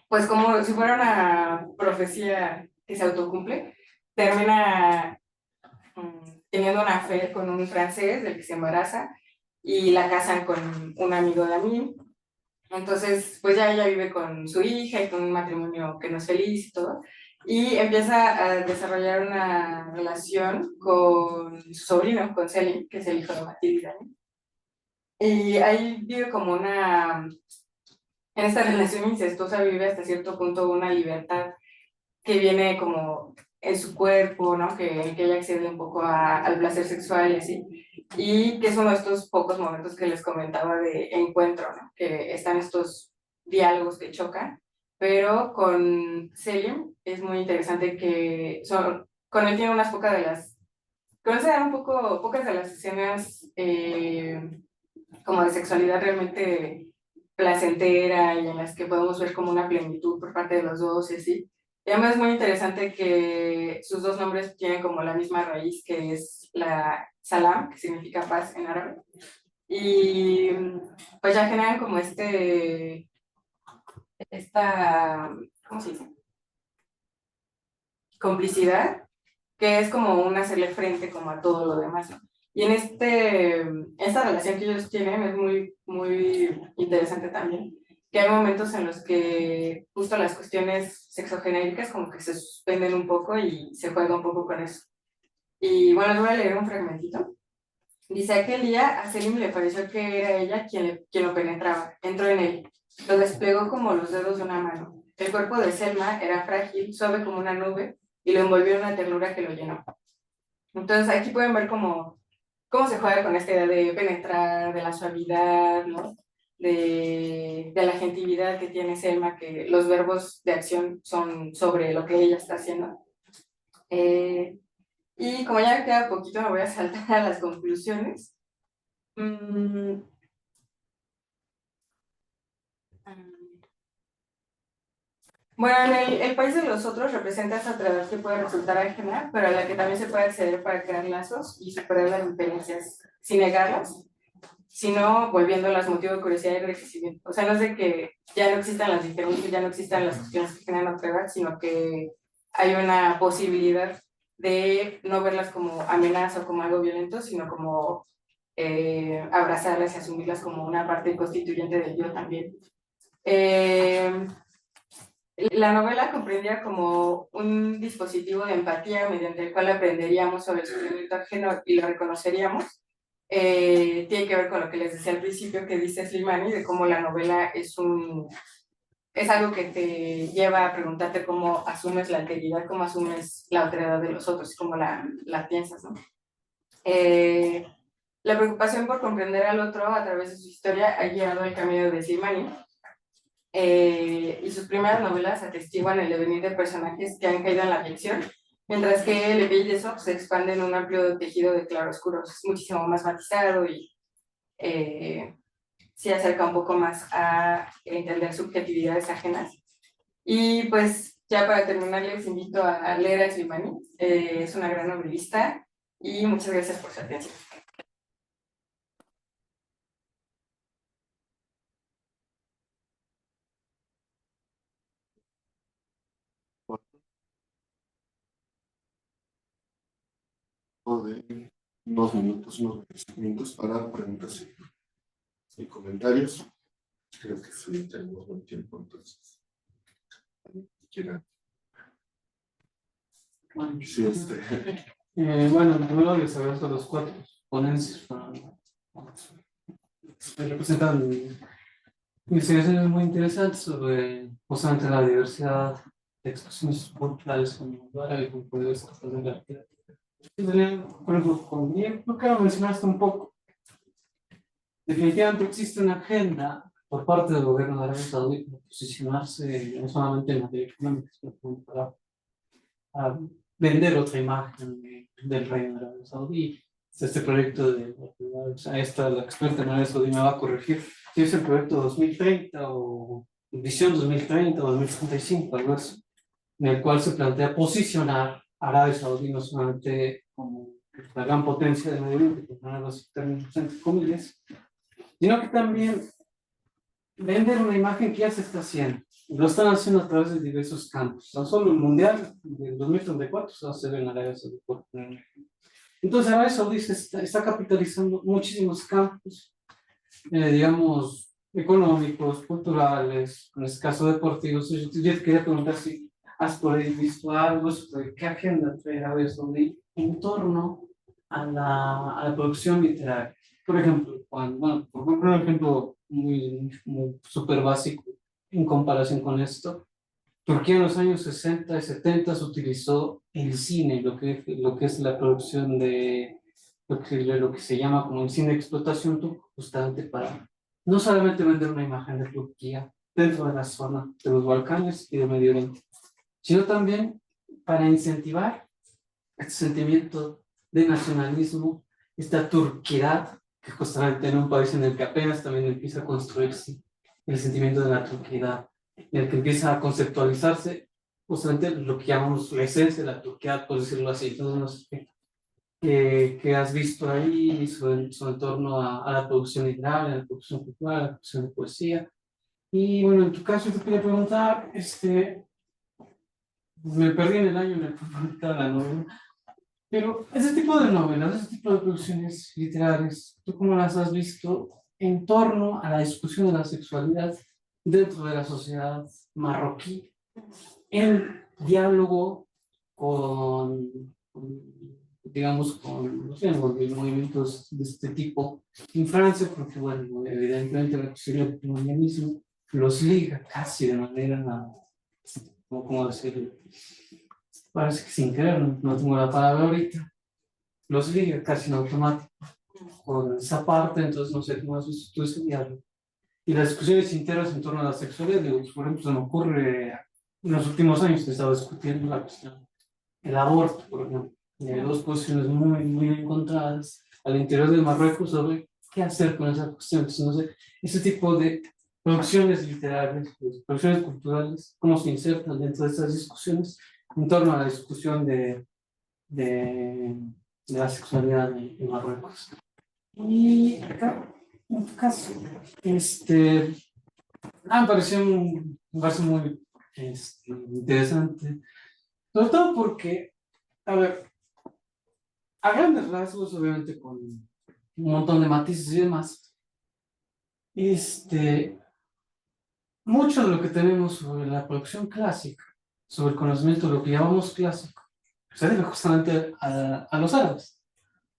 pues como si fuera una profecía que se autocumple, termina teniendo una fe con un francés del que se embaraza y la casan con un amigo de Amin. Entonces, pues ya ella vive con su hija y con un matrimonio que no es feliz y todo. Y empieza a desarrollar una relación con su sobrino, con Selim, que es el hijo de Matilda. Y ahí vive como en esta relación incestuosa vive hasta cierto punto una libertad que viene como en su cuerpo, ¿no? En que ella accede un poco al placer sexual y así. Y que es uno de estos pocos momentos que les comentaba de encuentro, ¿no? Que están estos diálogos que chocan, pero con Selim es muy interesante que con él tiene unas con él se dan pocas de las escenas como de sexualidad realmente placentera y en las que podemos ver como una plenitud por parte de los dos y así. Y además es muy interesante que sus dos nombres tienen como la misma raíz, que es la salam, que significa paz en árabe. Y pues ya generan como ¿cómo se dice? Complicidad, que es como un hacerle frente como a todo lo demás, ¿no? Y en esta relación que ellos tienen es muy, muy interesante también, que hay momentos en los que justo las cuestiones sexogenéricas como que se suspenden un poco y se juega un poco con eso. Y bueno, les voy a leer un fragmentito. Dice, aquel día a Selim le pareció que era ella quien lo penetraba. Entró en él, lo desplegó como los dedos de una mano. El cuerpo de Selma era frágil, suave como una nube, y lo envolvió en una ternura que lo llenó. Entonces aquí pueden ver cómo se juega con esta idea de penetrar, de la suavidad, ¿no? De la gentilidad que tiene Selma, que los verbos de acción son sobre lo que ella está haciendo. Y como ya me queda poquito, me voy a saltar a las conclusiones. Bueno, el país de los otros representa esa otra que puede resultar ajena, pero a la que también se puede acceder para crear lazos y superar las diferencias sin negarlas, sino volviéndolas motivo de curiosidad y enriquecimiento. O sea, no es de que ya no existan las diferencias, ya no existan las cuestiones que generan otra edad, sino que hay una posibilidad de no verlas como amenaza o como algo violento, sino como abrazarlas y asumirlas como una parte constituyente del yo también. La novela comprendía como un dispositivo de empatía mediante el cual aprenderíamos sobre el sufrimiento ajeno y lo reconoceríamos. Tiene que ver con lo que les decía al principio que dice Slimani, de cómo la novela es algo que te lleva a preguntarte cómo asumes la alteridad, cómo asumes la otredad de los otros, cómo la piensas, ¿no? La preocupación por comprender al otro a través de su historia ha guiado el camino de Slimani. Y sus primeras novelas atestiguan el devenir de personajes que han caído en la ficción, mientras que Le Pays des Autres se expande en un amplio tejido de claroscuros, es muchísimo más matizado y se acerca un poco más a entender subjetividades ajenas. Y pues ya para terminar les invito a leer a Slimani, es una gran novelista y muchas gracias por su atención. De unos minutos, unos 25 minutos para preguntas y comentarios. Creo que sí, tenemos buen tiempo, entonces. ¿Quieren? Sí, Bueno, primero les agradezco a los cuatro ponencias. Representan investigaciones muy interesantes sobre justamente la diversidad de expresiones culturales como árabe, como puede ser de la arquitectura. Por ejemplo, yo quiero mencionar esto un poco. Definitivamente existe una agenda por parte del gobierno de Arabia Saudí para posicionarse no solamente en materia económica, sino también para vender otra imagen del reino de Arabia Saudí. Este proyecto o sea, esta, la experta en Arabia Saudí me va a corregir, si es el proyecto 2030 o Visión 2030 o 2035, algo así, en el cual se plantea posicionar a Arabia Saudí no solamente como la gran potencia del Medio Oriente, por poner los términos entre comillas, sino que también vender una imagen que ya se está haciendo. Lo están haciendo a través de diversos campos. Tan solo el Mundial del 2034 se va a hacer en Arabia Saudí, por poner un ejemplo. Entonces Arabia Saudí está capitalizando muchísimos campos, digamos, económicos, culturales, en este caso deportivos. Yo te quería preguntar si has por ahí visto algo sobre qué agenda trae Arabia Saudí en torno a la producción literaria. Por ejemplo, bueno, por poner un ejemplo muy súper básico en comparación con esto, Turquía en los años 60 y 70 se utilizó el cine, lo que es la producción de lo que se llama como el cine de explotación turco, justamente para no solamente vender una imagen de Turquía dentro de la zona de los Balcanes y de Medio Oriente, sino también para incentivar este sentimiento de nacionalismo, esta turquidad, que justamente en un país en el que apenas también empieza a construirse el sentimiento de la turquidad, en el que empieza a conceptualizarse justamente lo que llamamos la esencia de la turquidad, por decirlo así. Entonces, no sé qué has visto ahí sobre en torno a la producción literaria, a la producción cultural, a la producción de poesía. Y bueno, en tu caso te quería preguntar, me perdí en el año en el que publicaba la novela, pero ese tipo de novelas, ese tipo de producciones literarias, ¿tú cómo las has visto en torno a la discusión de la sexualidad dentro de la sociedad marroquí, en diálogo digamos, con, no sé, movimientos de este tipo en Francia? Porque, bueno, evidentemente la cuestión del colonialismo los liga casi de manera, ¿cómo decirlo? Parece que sin querer, no tengo la palabra ahorita, los liga casi en automático con esa parte. Entonces no sé cómo has visto tú ese diálogo. Y las discusiones internas en torno a la sexualidad, digo, por ejemplo, se me ocurre en los últimos años que he estado discutiendo la cuestión del aborto, por ejemplo. Y hay dos posiciones muy encontradas al interior de Marruecos sobre qué hacer con esa cuestión. Entonces, no sé, ese tipo de producciones literarias, pues, producciones culturales, cómo se insertan dentro de estas discusiones en torno a la discusión de la sexualidad en Marruecos. Y acá, en tu caso, me parece muy interesante, sobre todo porque, a ver, a grandes rasgos, obviamente con un montón de matices y demás, mucho de lo que tenemos sobre la producción clásica, sobre el conocimiento de lo que llamamos clásico, se debe justamente a los árabes,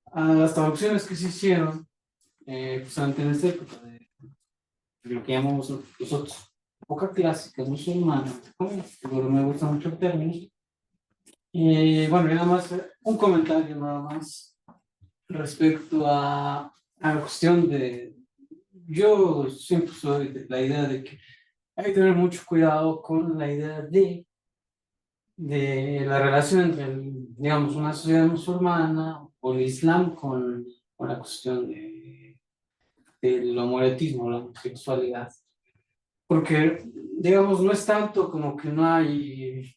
a las traducciones que se hicieron justamente en esta época de lo que llamamos nosotros época clásica musulmana, pero me gusta mucho el término. Y bueno, y nada más un comentario nada más respecto a la cuestión de, yo siempre soy de la idea de que hay que tener mucho cuidado con la idea de la relación entre, digamos, una sociedad musulmana o el Islam con la cuestión del homoerotismo, la homosexualidad. Porque, digamos, no es tanto como que no es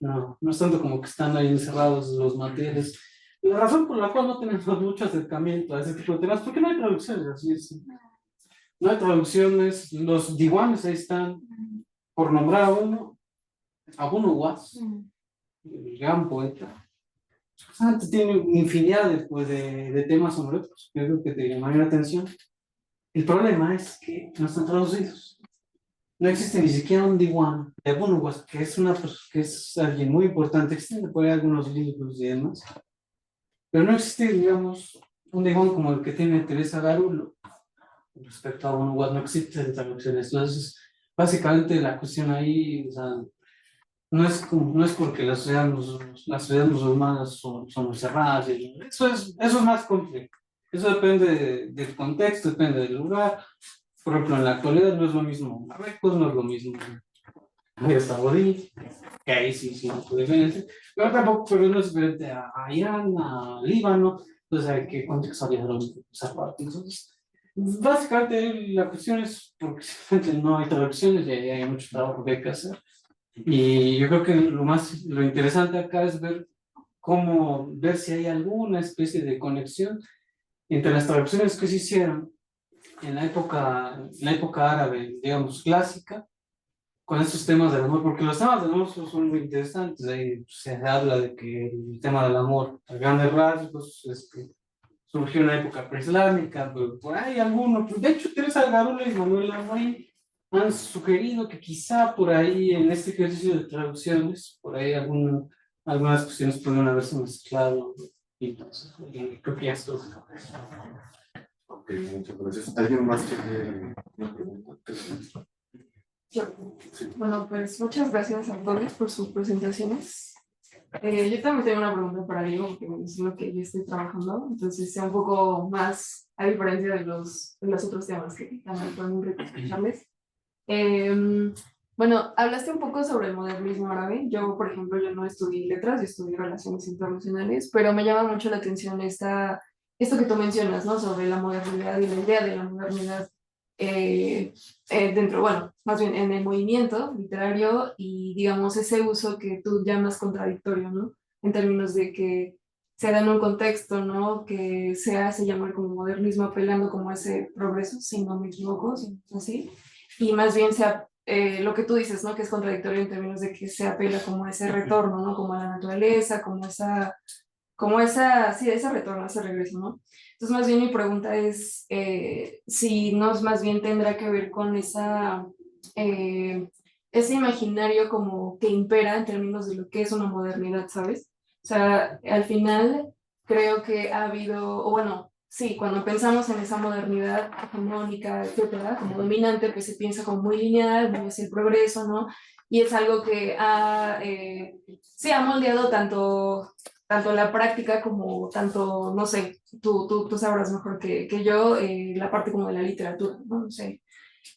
tanto como que están ahí encerrados los materiales. La razón por la cual no tenemos mucho acercamiento a ese tipo de temas, porque no hay traducciones, así es. No hay traducciones, los diwanes ahí están, por nombrar a uno, Abu Nuwas, el gran poeta. Tiene infinidad de temas homoeróticos que creo que te llamaría la atención. El problema es que no están traducidos. No existe ni siquiera un diwan de Abu Nuwas, que es alguien muy importante. Existen por ahí algunos libros y demás, pero no existe, digamos, un diwan como el que tiene Teresa Garulo respecto a Abu Nuwas. No existe traducciones. Entonces, básicamente la cuestión ahí, o sea, no es porque las sociedades musulmanas son muy cerradas, eso es más complejo. Eso depende del contexto, depende del lugar. Por ejemplo, en la actualidad no es lo mismo Marruecos, no es lo mismo Arabia Saudí, que ahí sí no puede diferencia, pero tampoco, pero no es diferente a Irán, a Líbano, entonces hay que contextualizarlo esa parte. Entonces, básicamente la cuestión es porque simplemente no hay traducciones y hay mucho trabajo que hay que hacer. Y yo creo que lo interesante acá es ver si hay alguna especie de conexión entre las traducciones que se hicieron en la época árabe, digamos, clásica, con estos temas del amor, porque los temas del amor son muy interesantes. Ahí se habla de que el tema del amor, a grandes rasgos, surgió en la época preislámica, pero por ahí algunos, de hecho, Teresa Garula y Manuel Lamoy han sugerido que quizá por ahí en este ejercicio de traducciones, por ahí algunas cuestiones pueden haberse mezclado. Y entonces, creo que ya es todo. Ok, muchas gracias. ¿Alguien más tiene una pregunta? Yo. Bueno, pues muchas gracias a todos por sus presentaciones. Yo también tengo una pregunta para Diego, porque es lo que yo estoy trabajando, entonces sea un poco más a diferencia de los otros temas que también fue muy rico escucharles. Bueno, hablaste un poco sobre el modernismo árabe. Yo, por ejemplo, yo no estudié letras, yo estudié relaciones internacionales, pero me llama mucho la atención esto que tú mencionas, ¿no? Sobre la modernidad y la idea de la modernidad dentro, bueno, más bien en el movimiento literario y, digamos, ese uso que tú llamas contradictorio, ¿no? En términos de que se da en un contexto, ¿no? Que se hace llamar como modernismo apelando como a ese progreso, si no me equivoco, si no es así, y más bien lo que tú dices, ¿no? Que es contradictorio en términos de que se apela como a ese retorno, ¿no? Como a la naturaleza, sí, ese retorno, ese regreso, ¿no? Entonces, más bien mi pregunta es si nos más bien tendrá que ver con ese imaginario como que impera en términos de lo que es una modernidad, ¿sabes? O sea, al final creo que ha habido, o bueno, sí, cuando pensamos en esa modernidad hegemónica, etcétera, como dominante, pues se piensa como muy lineal, muy hacia el progreso, ¿no? Y es algo que sí, ha moldeado tanto la práctica como tanto, no sé, tú sabrás mejor que yo, la parte como de la literatura, ¿no? No sé,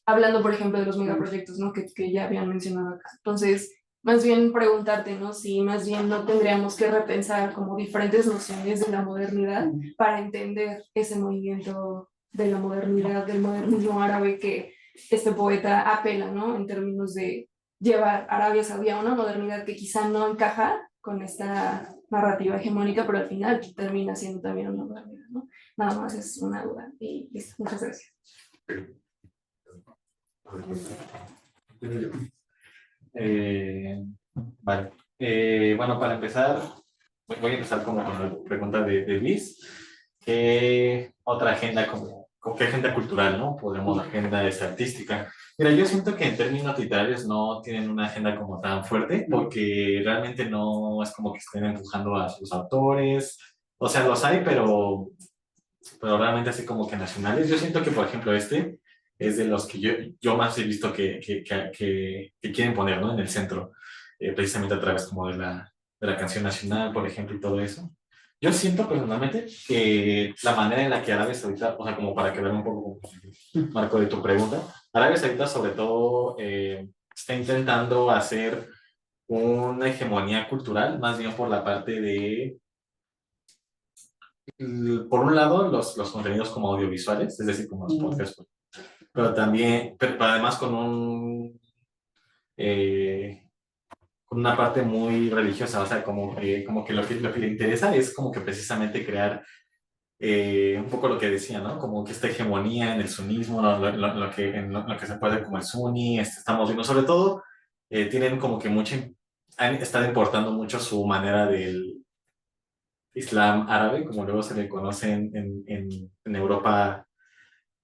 hablando, por ejemplo, de los megaproyectos, ¿no? Que ya habían mencionado acá. Entonces, más bien preguntarte, ¿no? Si más bien no tendríamos que repensar como diferentes nociones de la modernidad para entender ese movimiento de la modernidad, del modernismo árabe que este poeta apela, ¿no? En términos de llevar Arabia Saudí a una modernidad que quizá no encaja con esta narrativa hegemónica, pero al final termina siendo también una modernidad, ¿no? Nada más es una duda y listo. Muchas gracias. Vale. Bueno, para empezar, voy a empezar como con la pregunta de Luis. ¿Qué otra agenda, como qué agenda cultural, ¿no? Podemos, agenda artística. Mira, yo siento que en términos literarios no tienen una agenda como tan fuerte, porque realmente no es como que estén empujando a sus autores. O sea, los hay, pero realmente así como que nacionales. Yo siento que, por ejemplo, este es de los que yo más he visto que quieren poner, ¿no? En el centro, precisamente a través como de la canción nacional, por ejemplo, y todo eso. Yo siento personalmente que la manera en la que Arabia Saudita, o sea, como para quedar un poco marco de tu pregunta, Arabia Saudita sobre todo está intentando hacer una hegemonía cultural, más bien por la parte de por un lado, los contenidos como audiovisuales, es decir, como los podcasts, pero también, pero además eh, con una parte muy religiosa, o sea, como que lo que le interesa es como que precisamente crear un poco lo que decía, ¿no? Como que esta hegemonía en el sunismo, lo que se puede como el suní, estamos viendo, sobre todo, tienen como que han estado importando mucho su manera del Islam árabe, como luego se le conoce en Europa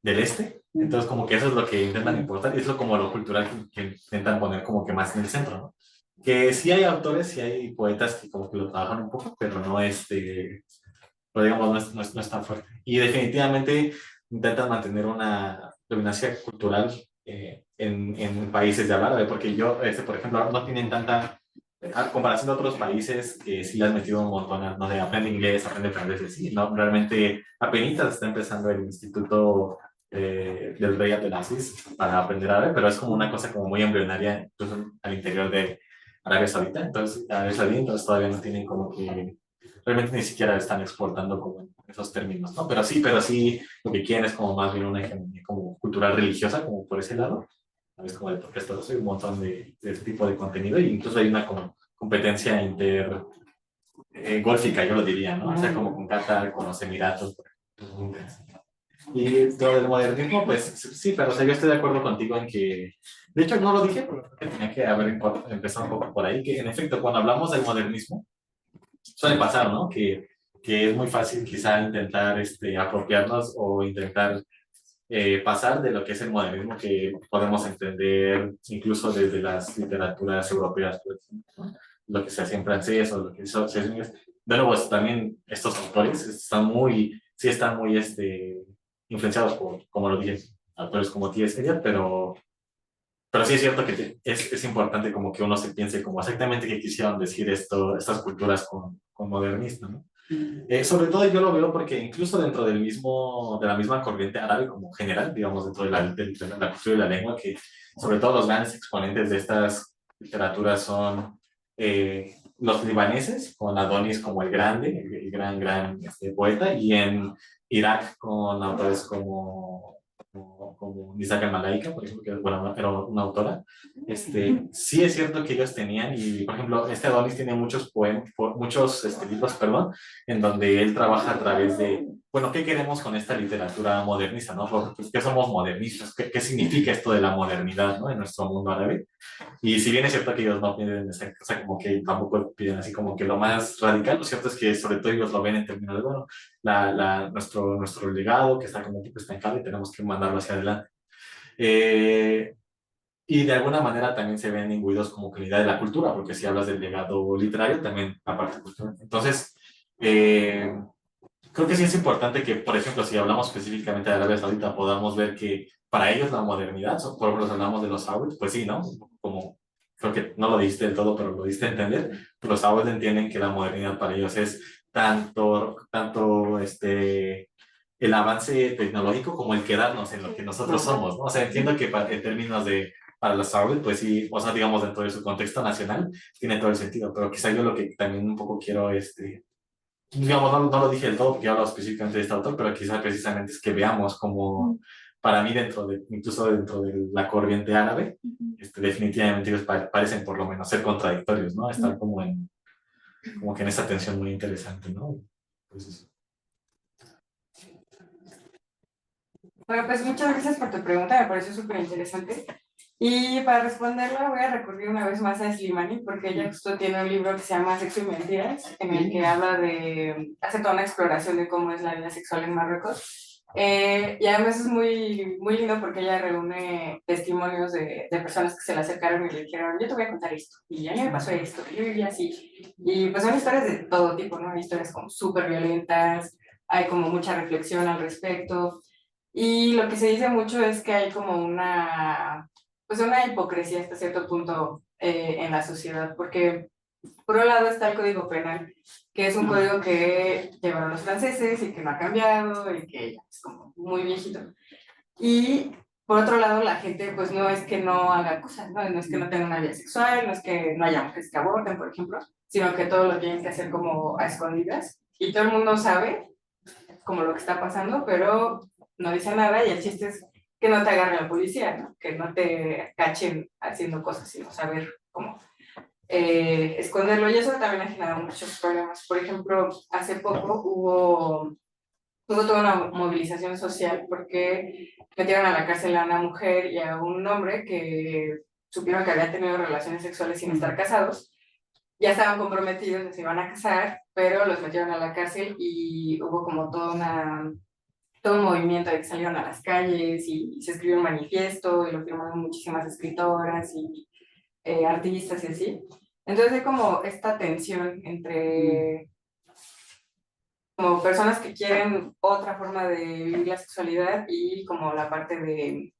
del Este. Entonces, como que eso es lo que intentan importar y es como lo cultural que intentan poner como que más en el centro, ¿no? Que sí hay autores, sí hay poetas que como que lo trabajan un poco, pero no pero digamos, no es tan fuerte. Y definitivamente intentan mantener una dominancia cultural en países de habla árabe, porque por ejemplo, no tienen tanta a comparación de otros países que sí le has metido un montón, no sé, aprende inglés, aprende francés, sí, ¿no? Realmente apenas está empezando el Instituto del Rey Abdelaziz para aprender árabe, pero es como una cosa como muy embrionaria, incluso al interior de Arabia Saudita, entonces todavía no tienen como que, realmente ni siquiera están exportando como en esos términos, ¿no? Pero sí, lo que quieren es como más bien una hegemonía como cultural religiosa, como por ese lado. ¿Sabes? Como de porque esto soy un montón de este tipo de contenido, y incluso hay una como competencia golfica, yo lo diría, ¿no? O sea, como con Qatar, con los Emiratos. Y lo del modernismo, pues sí, pero o sea, yo estoy de acuerdo contigo en que, de hecho no lo dije, pero creo que tenía que haber empezado un poco por ahí, que en efecto cuando hablamos del modernismo, suele pasar, ¿no? Que es muy fácil quizá intentar apropiarnos o intentar pasar de lo que es el modernismo que podemos entender incluso desde las literaturas europeas, por ejemplo, ¿no? Lo que se hace en francés o lo que se hace en inglés. De nuevo, también estos autores sí están muy influenciados por, como lo dije, autores como T.S. Eliot, pero sí es cierto que es importante como que uno se piense como exactamente qué quisieron decir estas culturas con modernismo, ¿no? Sobre todo yo lo veo porque incluso dentro de la misma corriente árabe como general, digamos, dentro de la cultura y la lengua, que sobre todo los grandes exponentes de estas literaturas son los libaneses, con Adonis como el grande, el gran poeta, y en Irak con autores como Isaac al-Malaika, por ejemplo, que bueno, era una autora. Sí es cierto que ellos tenían, y por ejemplo, Adonis tiene muchos poemas, muchos libros, perdón, en donde él trabaja a través de, bueno, ¿qué queremos con esta literatura modernista, no? Pues, ¿qué somos modernistas? ¿Qué significa esto de la modernidad, no? En nuestro mundo árabe. Y si bien es cierto que ellos no piden esa cosa, como que tampoco piden así como que lo más radical, lo cierto es que sobre todo ellos lo ven en términos de, bueno, nuestro legado que está como un poco estancado y tenemos que mandarlo hacia adelante. Eh, y de alguna manera también se ven imbuidos como que la idea de la cultura, porque si hablas del legado literario, también aparte cultura. Entonces, creo que sí es importante que, por ejemplo, si hablamos específicamente de Arabia Saudita, podamos ver que para ellos la modernidad, por ejemplo, si hablamos de los saudíes, pues sí, ¿no? Como, creo que no lo diste del todo, pero lo diste a entender, pues los saudíes entienden que la modernidad para ellos es tanto el avance tecnológico como el quedarnos en lo que nosotros somos, ¿no? O sea, entiendo que en términos para los saudíes, pues sí, o sea, digamos, dentro de su contexto nacional, tiene todo el sentido, pero quizá yo lo que también un poco quiero, digamos, no lo dije del todo porque hablo específicamente de este autor, pero quizá precisamente es que veamos como, para mí, incluso dentro de la corriente árabe, definitivamente ellos parecen por lo menos ser contradictorios, ¿no? Estar como que en esa tensión muy interesante, ¿no? Pues eso. Bueno, pues muchas gracias por tu pregunta, me pareció súper interesante. Y para responderla voy a recurrir una vez más a Slimani, porque ella justo tiene un libro que se llama Sexo y Mentiras, en el que hace toda una exploración de cómo es la vida sexual en Marruecos. Y además es muy, muy lindo porque ella reúne testimonios de personas que se le acercaron y le dijeron, yo te voy a contar esto, y a mí me pasó esto, y yo vivía así. Y pues son historias de todo tipo, ¿no? Hay historias como súper violentas, hay como mucha reflexión al respecto. Y lo que se dice mucho es que hay como pues una hipocresía hasta cierto punto en la sociedad, porque por un lado está el Código Penal, que es un código que llevaron los franceses y que no ha cambiado y que ya es como muy viejito. Y por otro lado, la gente pues no es que no haga cosas, ¿no? No es que no tenga una vida sexual, no es que no haya mujeres que aborten, por ejemplo, sino que todo lo tienen que hacer como a escondidas y todo el mundo sabe como lo que está pasando, pero no dice nada y el chiste es que no te agarre la policía, ¿no? Que no te cachen haciendo cosas, sino saber cómo esconderlo. Y eso también ha generado muchos problemas. Por ejemplo, hace poco hubo toda una movilización social porque metieron a la cárcel a una mujer y a un hombre que supieron que habían tenido relaciones sexuales sin estar casados. Ya estaban comprometidos, se iban a casar, pero los metieron a la cárcel y hubo como todo un movimiento de que salieron a las calles y se escribió un manifiesto y lo firmaron muchísimas escritoras y artistas y así. Entonces hay como esta tensión entre como personas que quieren otra forma de vivir la sexualidad y como la parte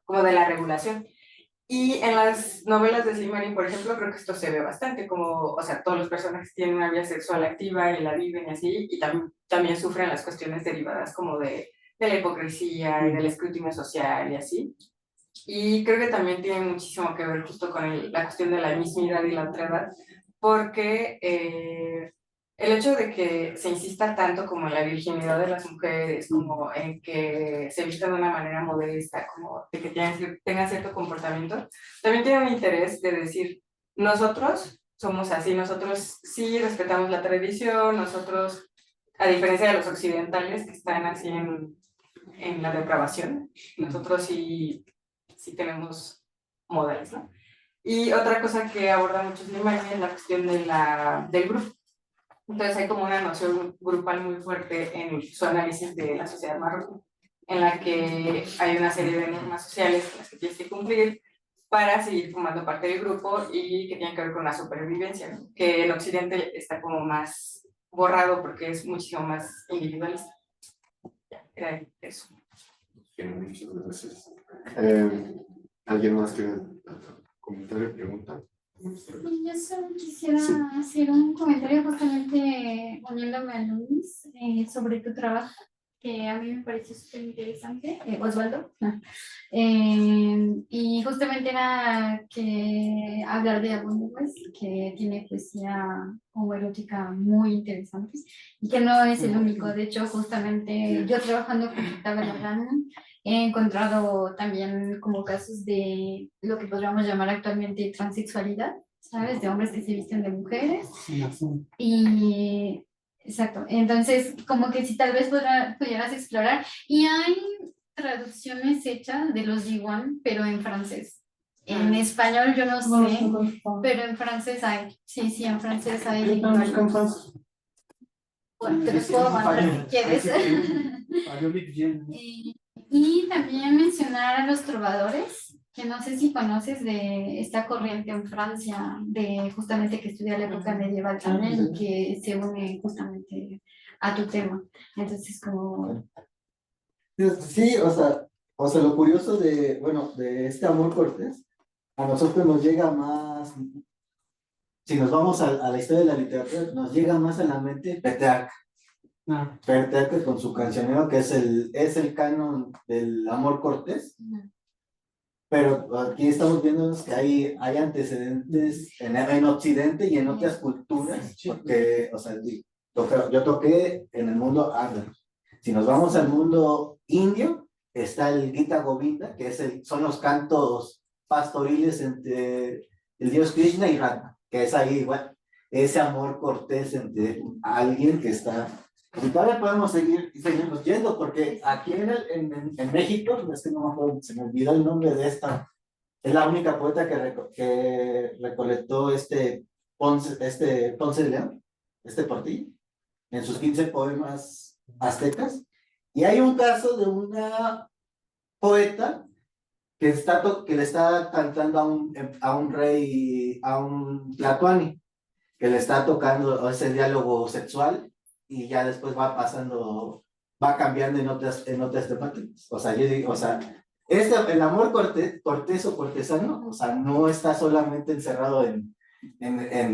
como de la regulación. Y en las novelas de Slimani, por ejemplo, creo que esto se ve bastante, como, o sea, todos los personajes tienen una vida sexual activa y la viven y así, y también sufren las cuestiones derivadas como de la hipocresía y del escrutinio social y así. Y creo que también tiene muchísimo que ver justo con la cuestión de la mismidad y la otredad, porque el hecho de que se insista tanto como en la virginidad de las mujeres, como en que se vistan de una manera modesta, como de que tengan cierto comportamiento, también tiene un interés de decir, nosotros somos así, nosotros sí respetamos la tradición, nosotros, a diferencia de los occidentales que están así en la depravación, nosotros sí tenemos modales, ¿no? Y otra cosa que aborda mucho Slimani es la cuestión del grupo. Entonces hay como una noción grupal muy fuerte en su análisis de la sociedad marroquí, en la que hay una serie de normas sociales con las que tienes que cumplir para seguir formando parte del grupo y que tienen que ver con la supervivencia, ¿no? Que en Occidente está como más borrado porque es muchísimo más individualista. Ya, era eso. Muchas gracias. ¿Alguien más quiere comentar y preguntar? Sí, yo solo quisiera hacer un comentario justamente uniéndome a Luis sobre tu trabajo, que a mí me pareció súper interesante, Osvaldo. Y justamente era que hablar de Abundo, pues, que tiene poesía homoerótica muy interesante y que no es el único. De hecho, justamente yo trabajando con Octavio Lagana, he encontrado también como casos de lo que podríamos llamar actualmente transexualidad, ¿sabes? De hombres que se visten de mujeres. Y, exacto, entonces como que si tal vez pudieras explorar. Y hay traducciones hechas de los Diwan, pero en francés. En español yo no sé, pero en francés hay. Sí, sí, en francés hay. Bueno, te los puedo mandar si quieres. Y también mencionar a los trovadores, que no sé si conoces de esta corriente en Francia, de justamente que estudia la época medieval también y que se une justamente a tu tema. Entonces, como... Sí, o sea, lo curioso de, bueno, de este Amor Cortés, a nosotros nos llega más, si nos vamos a la historia de la literatura, nos llega más a la mente Petrarca. Petrarca con su cancionero, que es el canon del Amor Cortés. Pero aquí estamos viendo que hay antecedentes en Occidente y en otras culturas, porque, o sea, yo toqué en el mundo árabe. Si nos vamos al mundo indio, está el Gita Govinda, que son los cantos pastoriles entre el dios Krishna y Radha, que es ahí igual, ese amor cortés entre alguien que está... Y todavía podemos seguirnos yendo, porque aquí en México, es que no me acuerdo, se me olvidó el nombre de esta, es la única poeta que recolectó Ponce de León, Portillo, en sus 15 poemas aztecas. Y hay un caso de una poeta que le está cantando a un rey, a un tlatoani, que le está tocando ese diálogo sexual y ya después va cambiando en otras temáticas. O sea, yo digo, o sea, el amor cortés o cortesano, o sea, no está solamente encerrado en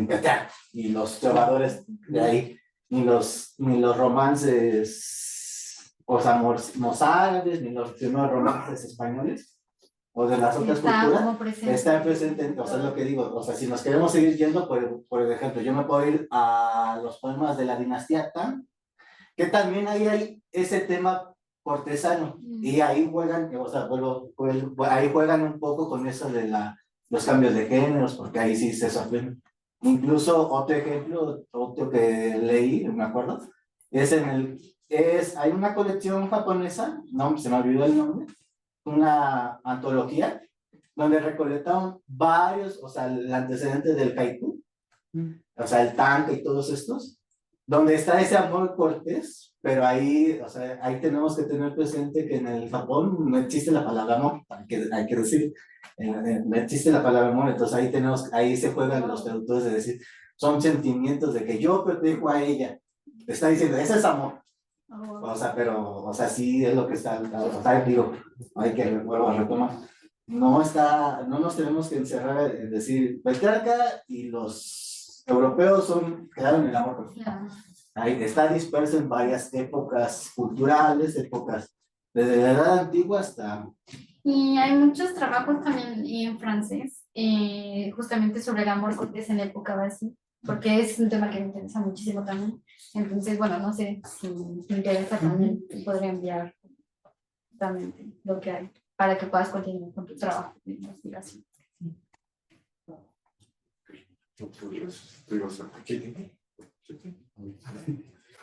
Petrarca y los trovadores de ahí, ni los romances, o sea, mozárabes, ni los primeros romances españoles, o de las otras culturas, está presente, o sea, es lo que digo, o sea, si nos queremos seguir yendo, por ejemplo, yo me puedo ir a los poemas de la dinastía Tang, que también ahí hay ese tema cortesano, y ahí juegan, o sea, ahí juegan un poco con eso de los cambios de géneros, porque ahí sí se sorprenden. Incluso otro ejemplo, otro que leí, me acuerdo, hay una colección japonesa, no, se me olvidó el nombre, una antología donde recolectaron varios, o sea, el antecedente del haiku, o sea, el tanka y todos estos, donde está ese amor cortés, pero o sea, ahí tenemos que tener presente que en el Japón no existe la palabra amor, hay que decir, no existe la palabra amor, entonces ahí se juegan los traductores de decir, son sentimientos de que yo protejo a ella, está diciendo, ese es amor. O sea, pero, o sea, sí es lo que está, o sea, digo, hay que vuelvo a retomar. no nos tenemos que encerrar en decir Petrarca y los europeos quedaron en el amor perfecto. Claro. Ahí está disperso en varias épocas culturales, épocas desde la edad antigua hasta... Y hay muchos trabajos también en francés, justamente sobre el amor cortés en época básica, porque es un tema que me interesa muchísimo también. Entonces, bueno, no sé si te interesa también, te podría enviar justamente lo que hay para que puedas continuar con tu trabajo de investigación.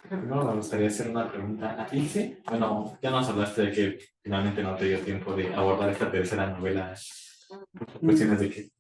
Primero me gustaría hacer una pregunta a Ilse. Bueno, ya nos hablaste de que finalmente no te dio tiempo de abordar esta tercera novela, cuestiones de que,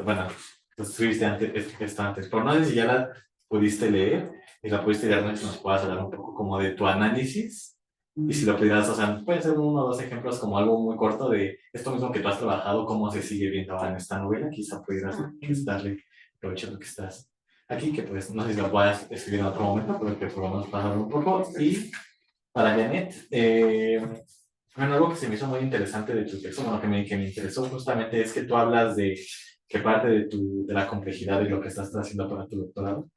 bueno, pues escribiste esto antes, pero no sé si ya la pudiste leer y la pudiste leer, no sé si nos puedas hablar un poco como de tu análisis y si lo pudieras, o sea, puede ser uno o dos ejemplos como algo muy corto de esto mismo que tú has trabajado, cómo se sigue viendo ahora en esta novela, quizá pudieras darle aprovechando que estás aquí, que pues no sé si lo puedas escribir en otro momento, pero que podamos pasar un poco. Y para Janet, bueno, algo que se me hizo muy interesante de tu texto, bueno, que me interesó justamente es que tú hablas de que parte de la complejidad de lo que estás haciendo para tu doctorado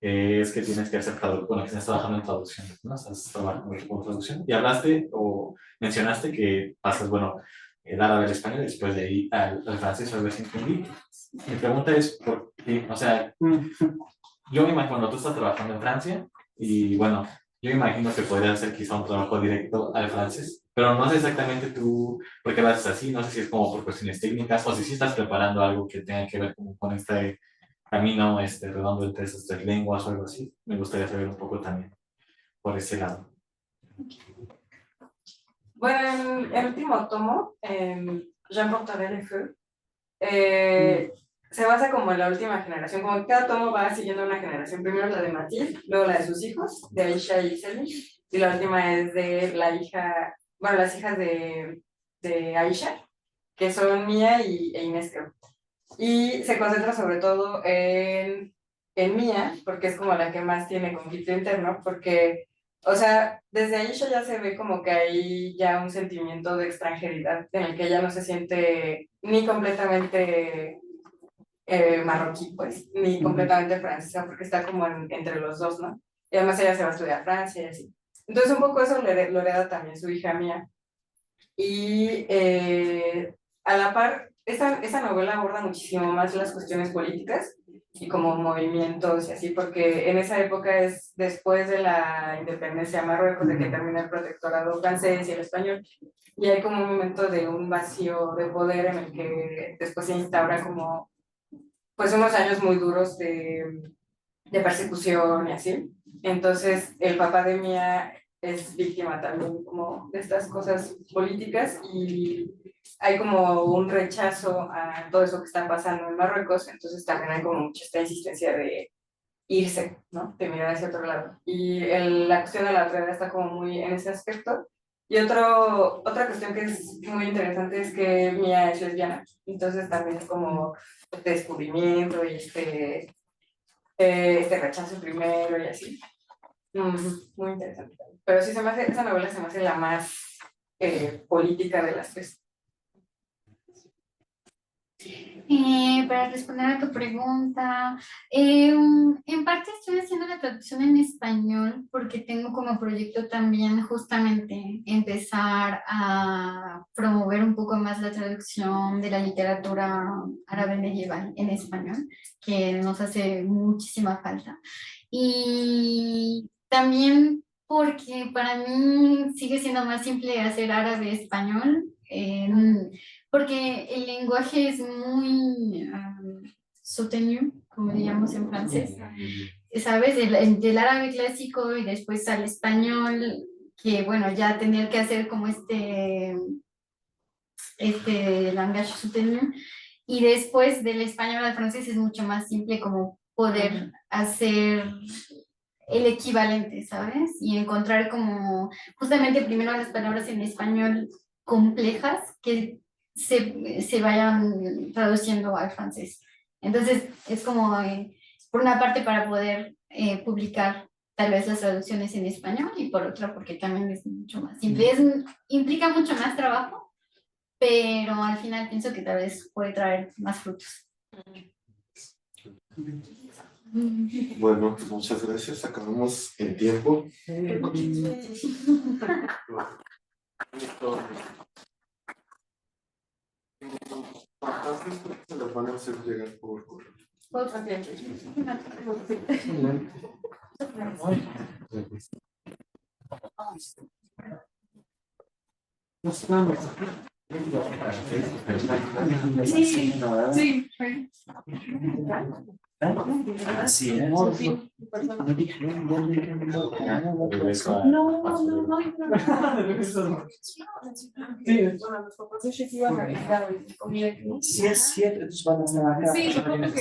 es que tienes que hacer bueno, que estás trabajando en traducción, ¿no? Estás trabajando con traducción. Y hablaste o mencionaste que pasas, bueno, el árabe al español y después de ahí al francés, o algo así entendí. Mi pregunta es, ¿por qué? O sea, yo me imagino, cuando tú estás trabajando en Francia, y bueno, yo me imagino que podría ser quizá un trabajo directo al francés, pero no sé exactamente tú por qué lo haces así, no sé si es como por cuestiones técnicas, o si sí estás preparando algo que tenga que ver como con este camino redondo entre esas tres lenguas o algo así. Me gustaría saber un poco también por ese lado. Bueno, en el último tomo, Jean Portaré Le Feu, se basa como en la última generación, como que cada tomo va siguiendo una generación, primero la de Mathilde, luego la de sus hijos, de Aisha y Selmy, y la última es de la hija, bueno, las hijas de Aisha, que son Mía e Inés, creo. Y se concentra sobre todo en Mía, porque es como la que más tiene conflicto interno, porque, o sea, desde Aisha ya se ve como que hay ya un sentimiento de extranjeridad en el que ella no se siente ni completamente marroquí, pues, ni completamente francesa, porque está como entre los dos, ¿no? Y además ella se va a estudiar a Francia y así. Entonces un poco eso lo hereda también su hija Mía. Y a la par, esta novela aborda muchísimo más las cuestiones políticas y como movimientos y así, porque en esa época es después de la independencia de Marruecos, de que termina el protectorado francés y el español, y hay como un momento de un vacío de poder en el que después se instaura como, pues unos años muy duros de persecución y así. Entonces, el papá de Mía es víctima también como de estas cosas políticas y hay como un rechazo a todo eso que está pasando en Marruecos, entonces también hay como mucha esta insistencia de irse, ¿no? De mirar hacia otro lado. Y la cuestión de la autoridad está como muy en ese aspecto. Y otra cuestión que es muy interesante es que Mía es lesbiana, entonces también es como este descubrimiento y este rechazo primero y así. Muy interesante. Pero sí, esa novela se me hace la más política de las tres. Para responder a tu pregunta, en parte estoy haciendo la traducción en español porque tengo como proyecto también justamente empezar a promover un poco más la traducción de la literatura árabe medieval en español, que nos hace muchísima falta. Y también porque para mí sigue siendo más simple hacer árabe-español. Porque el lenguaje es muy soutenu, como diríamos en francés, ¿sabes? Del árabe clásico y después al español, que bueno, ya tener que hacer como este langage soutenu, y después del español al francés es mucho más simple como poder hacer el equivalente, ¿sabes? Y encontrar como justamente primero las palabras en español complejas que se vayan traduciendo al francés. Entonces, es como, por una parte, para poder publicar tal vez las traducciones en español y por otra, porque también es mucho más simple. Implica mucho más trabajo, pero al final pienso que tal vez puede traer más frutos. Bueno, pues muchas gracias. Acabamos el tiempo. Se las van a hacer llegar por correo. Sí, sí. Así es. Regreso a- No, no, no. Sí, Bueno, los papás de Shakira, comida que no. Sí es cierto, ellos van a estar acá. Sí, supongo que